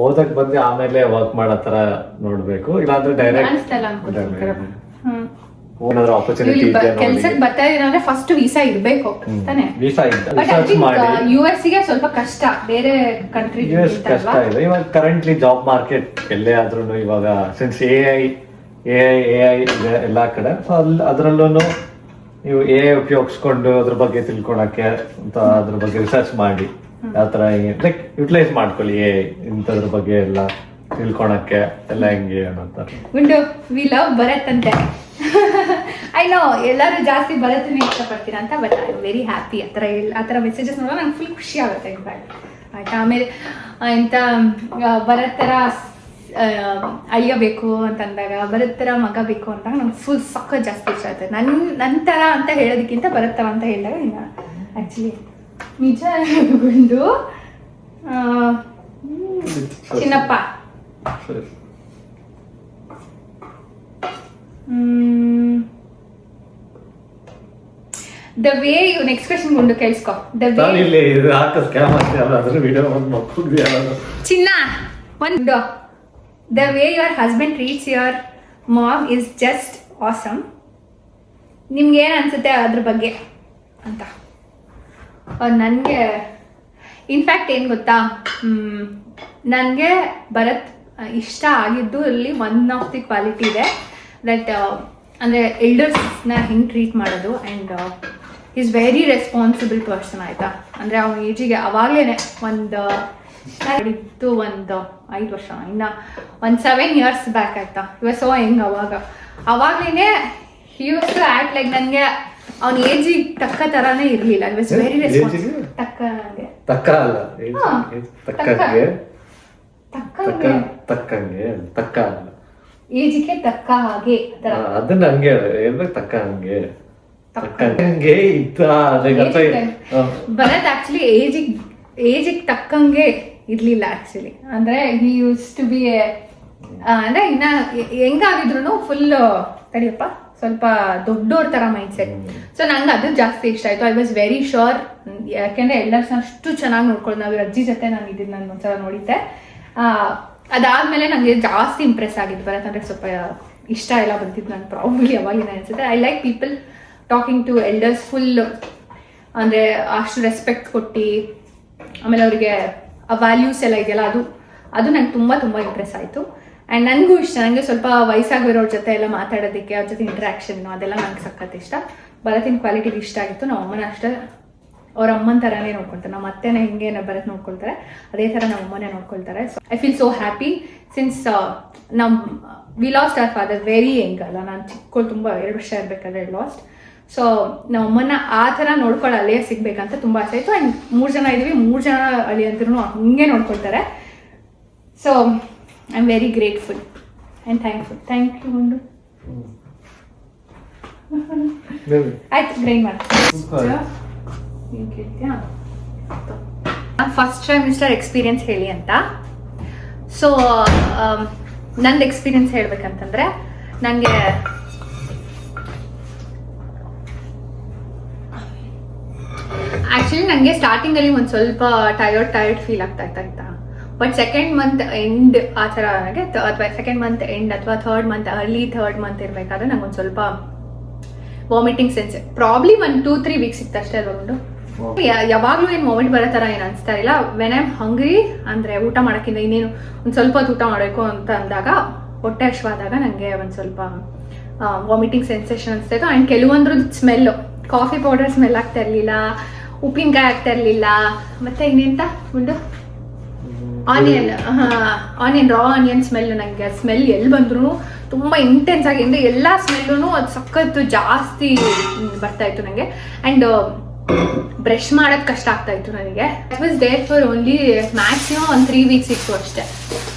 ಓದಕ್ ಬಂದು ಆಮೇಲೆ ವರ್ಕ್ ಮಾಡೋ ತರ ನೋಡ್ಬೇಕು, ಇಲ್ಲಾಂದ್ರೆ ಡೈರೆಕ್ಟ್ ಏನಾದ್ರೂ ಆಪರ್ಚುನಿಟಿ ಕೆಲ್ಸಕ್ಕೆ ಬರ್ತಾ ಇದ್ರೆ ಫಸ್ಟ್ ವೀಸಾ ಇರ್ಬೇಕು ತಾನೆ. US ಗೆ ಸ್ವಲ್ಪ ಕಷ್ಟ, ಬೇರೆ ಕಂಟ್ರಿ ಕಷ್ಟ ಇದೆ ಇವಾಗ. ಕರೆಂಟ್ಲಿ ಜಾಬ್ ಮಾರ್ಕೆಟ್ ಎಲ್ಲೇ ಆದ್ರೂ ಇವಾಗ ಸಿನ್ಸ್ AI ಎಲ್ಲಾ ಕಡೆ, ಅದ್ರಲ್ಲೂ ನೀವು AI ಉಪಯೋಗಿಸ್ಕೊಂಡು ಅದ್ರ ಬಗ್ಗೆ ತಿಳ್ಕೊಳಕ್ಕೆ ಅಂತ ಅದ್ರ ಬಗ್ಗೆ ರಿಸರ್ಚ್ ಮಾಡಿ ಯಾವ ತರ ಲೈಕ್ ಯುಟಿಲೈಸ್ ಮಾಡ್ಕೊಳ್ಳಿ AI ಇಂಥದ್ರ ಬಗ್ಗೆ ಎಲ್ಲ ತಿಳ್ಕೊಳಕ್ಕೆ ಎಲ್ಲ ಹೆಂಗೆ ಅನ್ನೋಂತ. ಗುಂಡು ವಿ ಲವ್ ಭರತ್ ಅಂತೆ. ಐ ನೋ ಎಲ್ಲರೂ ಜಾಸ್ತಿ ಭರತನೇ ಇಷ್ಟಪಡ್ತೀರಾ ಅಂತ, but I am very happy. ಆ ಥರ ಮೆಸೇಜಸ್ ನೋಡೋ ನಂಗೆ ಫುಲ್ ಖುಷಿ ಆಗುತ್ತೆ ಇನ್ಫ್ಯಾಕ್ಟ್ ಆಯ್ತಾ. ಆಮೇಲೆ ಎಂತ ಭರತ್ ಥರ ಅಳಿಯಬೇಕು ಅಂತಂದಾಗ, ಭರತ್ ಥರ ಮಗ ಬೇಕು ಅಂದಾಗ ನಂಗೆ ಫುಲ್ ಸಕ್ಕ ಜಾಸ್ತಿ ಇಷ್ಟ ಆಗುತ್ತೆ. ನನ್ನ ಥರ ಅಂತ ಹೇಳೋದಕ್ಕಿಂತ ಭರತ್ ಥರ ಅಂತ ಹೇಳಿದಾಗ ಇನ್ನು ಆ್ಯಕ್ಚುಲಿ ನಿಜ ಗುಂಡು. ಚಿನ್ನಪ್ಪ the way you next question Gundu ಕೇಳಿಸ್ಕೊ. ಚಿನ್ನ ಒಂದು the way your husband treats your mom is just awesome. ನಿಮ್ಗೆ ಏನು ಅನ್ಸುತ್ತೆ ಅದ್ರ ಬಗ್ಗೆ ಅಂತ. ನನಗೆ ಇನ್ಫ್ಯಾಕ್ಟ್ ಏನು ಗೊತ್ತಾ, ನನಗೆ ಭರತ್ ಇಷ್ಟ ಆಗಿದ್ದು ಅಲ್ಲಿ ಒನ್ ಆಫ್ ದಿ ಕ್ವಾಲಿಟಿ ಇದೆ ದಟ್ ಅಂದರೆ ಎಲ್ಡರ್ಸ್ನ ಹೆಂಗೆ ಟ್ರೀಟ್ ಮಾಡೋದು. And is very responsible person ಆಯಿತಾ. ಅಂದರೆ ಅವನ ಏಜಿಗೆ ಅವಾಗಲೇ ಒಂದು 5 ವರ್ಷ ಇನ್ನು 7 years ಬ್ಯಾಕ್ ಆಯಿತಾ. ಸೊ ಹೆಂಗೆ ಅವಾಗಲೇ he use to act like ನನಗೆ ಅವನ ಏಜಿಗೆ ತಕ್ಕ ಥರನೇ ಇರಲಿಲ್ಲ. It was very responsible. ಏಜಿಗೆ ತಕ್ಕ ಹಾಗೆ ಅದನ್ನ ಹಂಗೆ ಹೇಳ್ಬೇಕು. ತಕ್ಕ ಹಂಗೆ ಭರತ್ ಆಕ್ಚುಲಿ ಏಜಿಗೆ ತಕ್ಕಂಗೆ ಇರ್ಲಿಲ್ಲ ಆಕ್ಚುಲಿ. ಅಂದ್ರೆ ಹಿ ಯೂಸ್ ಟು ಬಿ ಅಂದ್ರೆ ಇನ್ನ ಹೆಂಗಾಗಿದ್ರು ಫುಲ್ ತಡಿಯಪ್ಪ ಸ್ವಲ್ಪ ದೊಡ್ಡೋರ್ ತರ ಮೈಂಡ್ ಸೆಟ್. ಸೊ ನಂಗೆ ಅದು ಜಾಸ್ತಿ ಇಷ್ಟ ಆಯ್ತು. ಐ ವಾಸ್ ವೆರಿ ಶೋರ್, ಯಾಕೆಂದ್ರೆ ಎಲ್ಲರ್ಸ್ ಅಷ್ಟು ಚೆನ್ನಾಗಿ ನೋಡ್ಕೊಂಡು ನಾವು ಅಜ್ಜಿ ಜೊತೆ ನಾನು ಇದನ್ನ ನಾನು ಒಂದ್ಸಲ ನೋಡಿದ್ದೆ. ಅದಾದ್ಮೇಲೆ ನಂಗೆ ಜಾಸ್ತಿ ಇಂಪ್ರೆಸ್ ಆಗಿದ್ದು ಭರತ್. ಅಂದ್ರೆ ಸ್ವಲ್ಪ ಇಷ್ಟ ಎಲ್ಲ ಬಂದಿದ್ದು ನಂಗೆ ಪ್ರಾಬ್ಲಿ ಅವಾಗಿನ ಅನ್ಸುತ್ತೆ. I like people talking to elders full, ಅಂದರೆ ಅಷ್ಟು ರೆಸ್ಪೆಕ್ಟ್ ಕೊಟ್ಟು ಆಮೇಲೆ ಅವರಿಗೆ ಆ ವ್ಯಾಲ್ಯೂಸ್ ಎಲ್ಲ ಇದೆಯಲ್ಲ ಅದು ನಂಗೆ ತುಂಬ ಇಂಪ್ರೆಸ್ ಆಯಿತು. ಆ್ಯಂಡ್ ನನಗೂ ಇಷ್ಟ, ನನಗೆ ಸ್ವಲ್ಪ ವಯಸ್ಸಾಗಿರೋರ ಜೊತೆ ಎಲ್ಲ ಮಾತಾಡೋದಕ್ಕೆ, ಅವ್ರ ಜೊತೆ ಇಂಟ್ರಾಕ್ಷನ್ ಅದೆಲ್ಲ ನಂಗೆ ಸಖತ್ ಇಷ್ಟ. ಭರತಿನ ಕ್ವಾಲಿಟಿ ಇಷ್ಟ ಆಗಿತ್ತು. ನಮ್ಮ ಅಮ್ಮನ ಅಷ್ಟೇ ಅವ್ರ ಅಮ್ಮನ ಥರನೇ ನೋಡ್ಕೊಳ್ತಾರೆ. ನಮ್ಮ ಅತ್ತೆನೇ ಹೆಂಗೆ ಭರತ್ ನೋಡ್ಕೊಳ್ತಾರೆ ಅದೇ ಥರ ನಮ್ಮ ಅಮ್ಮನೇ ನೋಡ್ಕೊಳ್ತಾರೆ. So I feel so happy since we lost our father very Young ಅಲ್ಲ. ನಾನು ಚಿಕ್ಕಳು ತುಂಬ 2 ವರ್ಷ ಇರಬೇಕಾದ್ರೆ ಲಾಸ್ಟ್. ಸೊ ನಮ್ಮನ್ನ ಆ ಥರ ನೋಡ್ಕೊಳ್ಳೋ ಅಳಿಯ ಸಿಗ್ಬೇಕಂತ ತುಂಬ ಆಸೆ ಆಯಿತು. ಆ್ಯಂಡ್ 3 ಜನ ಇದ್ದೀವಿ, 3 ಜನ ಅಳಿಯಂದ್ರೂ ಹಂಗೆ ನೋಡ್ಕೊಳ್ತಾರೆ. So I am very grateful and thankful. Thank you Gundu. ಆಯ್ತು, ಗ್ರೈಂಡ್ ಮಾಡಿ. ಫಸ್ಟ್ ಟ್ರೈಮಿಸ್ಟರ್ ಎಕ್ಸ್ಪೀರಿಯನ್ಸ್ ಹೇಳಿ ಅಂತ. ಸೊ ನಂದು ಎಕ್ಸ್ಪೀರಿಯನ್ಸ್ ಹೇಳ್ಬೇಕಂತಂದ್ರೆ, ನನಗೆ ಆ್ಯಕ್ಚುಲಿ ನನಗೆ ಸ್ಟಾರ್ಟಿಂಗಲ್ಲಿ ಒಂದು ಸ್ವಲ್ಪ ಟಯರ್ಡ್ ಫೀಲ್ ಆಗ್ತಾ ಇತ್ತು. ಬಟ್ ಸೆಕೆಂಡ್ ಮಂತ್ ಎಂಡ್ ಆ ಥರ ನನಗೆ, ಅಥವಾ ಸೆಕೆಂಡ್ ಮಂತ್ ಎಂಡ್ ಅಥವಾ ಅರ್ಲಿ ಥರ್ಡ್ ಮಂತ್ ಇರಬೇಕಾದ್ರೆ ನಂಗೆ ಒಂದು ಸ್ವಲ್ಪ ವಾಮಿಟಿಂಗ್ ಸೆನ್ಸ್, ಪ್ರಾಬ್ಲಿ 1-2-3 ವೀಕ್ಸ್ ಇತ್ತು ಅಷ್ಟೇ ಅಲ್ಕೊಂಡು. ಯಾವಾಗಲೂ ಏನು ವಾಮಿಟ್ ಬರೋ ಥರ ಏನು ಅನಿಸ್ತಾ ಇಲ್ಲ. ವೆನ್ ಐ ಆಮ್ ಹಂಗ್ರಿ ಅಂದರೆ ಊಟ ಮಾಡೋಕ್ಕಿಂತ ಇನ್ನೇನು ಒಂದು ಸ್ವಲ್ಪ ಹೊತ್ತು ಊಟ ಮಾಡಬೇಕು ಅಂತ ಅಂದಾಗ, ಹೊಟ್ಟೆ ಹಶ್ವಾದಾಗ ನನಗೆ ಒಂದು ಸ್ವಲ್ಪ ವಾಮಿಟಿಂಗ್ ಸೆನ್ಸೇಷನ್ ಅನಿಸ್ತಾ ಇತ್ತು. ಆ್ಯಂಡ್ ಕೆಲವೊಂದ್ರದ್ದು ಸ್ಮೆಲ್ಲು, ಕಾಫಿ ಪೌಡರ್ ಸ್ಮೆಲ್ ಆಗ್ತಾ ಇರಲಿಲ್ಲ, ಉಪ್ಪಿನಕಾಯಿ ಆಗ್ತಾ ಇರಲಿಲ್ಲ, ಮತ್ತು ಇನ್ನೆಂತ ಉಂಡು ಆನಿಯನ್ ರಾ ಆನಿಯನ್ ಸ್ಮೆಲ್. ನನಗೆ ಸ್ಮೆಲ್ ಎಲ್ಲಿ ಬಂದ್ರೂ ತುಂಬ ಇಂಟೆನ್ಸ್ ಆಗಿ, ಅಂದರೆ ಎಲ್ಲ ಸ್ಮೆಲ್ಲೂ ಅದು ಸಖತ್ತು ಜಾಸ್ತಿ ಬರ್ತಾ ಇತ್ತು ನನಗೆ. ಆ್ಯಂಡ್ ಬ್ರಷ್ ಮಾಡೋದು ಕಷ್ಟ ಆಗ್ತಾ ಇತ್ತು ನನಗೆ. It was there for only maximum ಒಂದು 3 ವೀಕ್ಸ್ ಇತ್ತು ಅಷ್ಟೇ.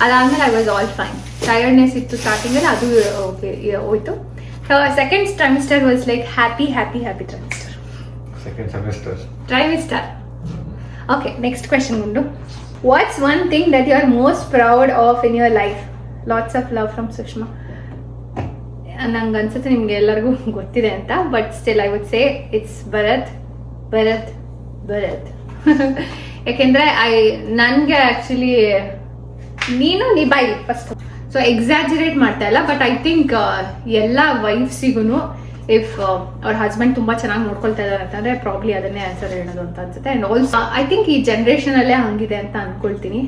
ಅದಾದಮೇಲೆ ಐ ವಾಸ್ ಆಲ್ ಫೈನ್. ಟಯರ್ಡ್ನೆಸ್ ಇತ್ತು ಸ್ಟಾರ್ಟಿಂಗಲ್ಲಿ, ಅದು ಹೋಯ್ತು. Second trimester was like happy trimester. Okay, next question ಉಂಟು. What's one thing that you are most proud of in your life? Lots of love from Sushma. ನಂಗೆ ಅನ್ಸುತ್ತೆ ನಿಮ್ಗೆ ಎಲ್ಲರಿಗೂ ಗೊತ್ತಿದೆ ಅಂತ, but still I would say it's Bharath. ಯಾಕೆಂದ್ರೆ ನನಗೆ actually ನೀನು ನಿಭಾಯಿ ಫಸ್ಟ್. ಸೊ ಎಕ್ಸಾಜರೇಟ್ ಮಾಡ್ತಾ ಇಲ್ಲ, ಬಟ್ ಐ ಥಿಂಕ್ ಎಲ್ಲ ವೈಫ್ಸಿಗೂ ಇಫ್ ಅವ್ರ ಹಸ್ಬೆಂಡ್ ತುಂಬ ಚೆನ್ನಾಗಿ ನೋಡ್ಕೊಳ್ತಾ ಇದ್ದಾರೆ ಅಂತಂದರೆ ಪ್ರಾಬ್ಲಿ ಅದನ್ನೇ ಆನ್ಸರ್ ಹೇಳೋದು ಅಂತ ಅನ್ಸುತ್ತೆ. ಆ್ಯಂಡ್ ಆಲ್ಸೋ ಐ ಥಿಂಕ್ ಈ ಜನ್ರೇಷನಲ್ಲೇ ಹಂಗಿದೆ ಅಂತ ಅಂದ್ಕೊಳ್ತೀನಿ.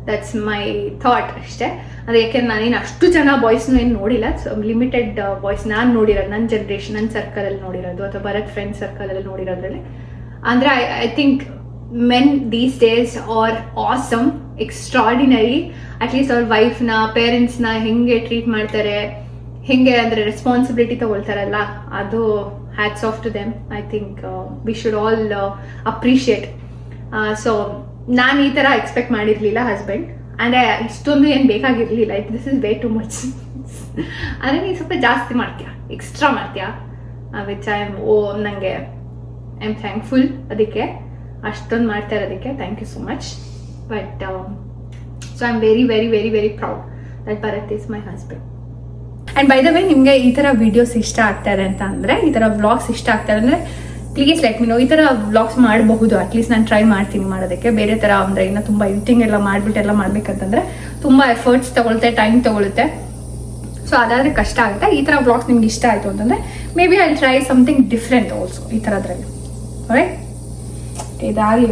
ದಟ್ಸ್ ಮೈ ಥಾಟ್ ಅಷ್ಟೇ. ಅದು ಯಾಕೆಂದ್ರೆ ನಾನೇನು ಅಷ್ಟು ಜನ ಬಾಯ್ಸ್ನೂ ಏನು ನೋಡಿಲ್ಲ, ಲಿಮಿಟೆಡ್ ಬಾಯ್ಸ್ ನಾನು ನೋಡಿರೋದು, ನನ್ನ ಜನ್ರೇಷನ್, ನನ್ನ ಸರ್ಕಲಲ್ಲಿ ನೋಡಿರೋದು ಅಥವಾ ಭರತ್ ಫ್ರೆಂಡ್ ಸರ್ಕಲಲ್ಲಿ ನೋಡಿರೋದ್ರಲ್ಲಿ. ಅಂದರೆ I think men these days are awesome, extraordinary. At least ಅವ್ರ ವೈಫ್ನ, ಪೇರೆಂಟ್ಸ್ನ ಹೆಂಗೆ ಟ್ರೀಟ್ ಮಾಡ್ತಾರೆ, ಹೆಂಗೆ ಅಂದರೆ ರೆಸ್ಪಾನ್ಸಿಬಿಲಿಟಿ ತಗೊಳ್ತಾರಲ್ಲ, ಅದು hats off to them. I think we should all appreciate. So ನಾನು ಈ ಥರ ಎಕ್ಸ್ಪೆಕ್ಟ್ ಮಾಡಿರಲಿಲ್ಲ ಹಸ್ಬೆಂಡ್. ಅಂದರೆ ಇಷ್ಟೊಂದು ಏನು ಬೇಕಾಗಿರಲಿಲ್ಲ. This is way too much. ಅಂದರೆ ನೀನು ಸ್ವಲ್ಪ ಜಾಸ್ತಿ ಮಾಡ್ತೀಯ, ಎಕ್ಸ್ಟ್ರಾ ಮಾಡ್ತೀಯ, ವಿಚ್ ನನಗೆ ಐ ಆಮ್ ಥ್ಯಾಂಕ್ಫುಲ್. ಅದಕ್ಕೆ ಅಷ್ಟೊಂದು ಮಾಡ್ತಾ ಇರೋದಕ್ಕೆ thank you so much. But so I am very very very very proud that Bharat is my husband. And by the way, ನಿಮಗೆ ಈ ಥರ ವೀಡಿಯೋಸ್ ಇಷ್ಟ ಆಗ್ತಾರೆ ಅಂತ ಅಂದರೆ, ಈ ಥರ ವ್ಲಾಗ್ಸ್ ಇಷ್ಟ ಆಗ್ತಾರೆ ಅಂದರೆ ಪ್ಲೀಸ್ ಲೆಟ್ ಮಿ ನೋ. ಈ ಥರ ವ್ಲಾಗ್ಸ್ ಮಾಡಬಹುದು, ಅಟ್ಲೀಸ್ಟ್ ನಾನು ಟ್ರೈ ಮಾಡ್ತೀನಿ ಮಾಡೋದಕ್ಕೆ. ಬೇರೆ ಥರ ಅಂದರೆ ಇನ್ನು ತುಂಬ ಎಡಿಟಿಂಗ್ ಎಲ್ಲ ಮಾಡಿಬಿಟ್ಟೆಲ್ಲ ಮಾಡಬೇಕಂತಂದರೆ ತುಂಬ ಎಫರ್ಟ್ಸ್ ತೊಗೊಳುತ್ತೆ, ಟೈಮ್ ತೊಗೊಳುತ್ತೆ. ಸೊ ಅದಾದರೆ ಕಷ್ಟ ಆಗುತ್ತೆ. ಈ ಥರ ವ್ಲಾಗ್ಸ್ ನಿಮ್ಗೆ ಇಷ್ಟ ಆಯಿತು ಅಂತಂದರೆ may be I try something different also ಈ ಥರದ್ರಲ್ಲಿ. ರೈಟ್, ಇದಾಗಲಿ.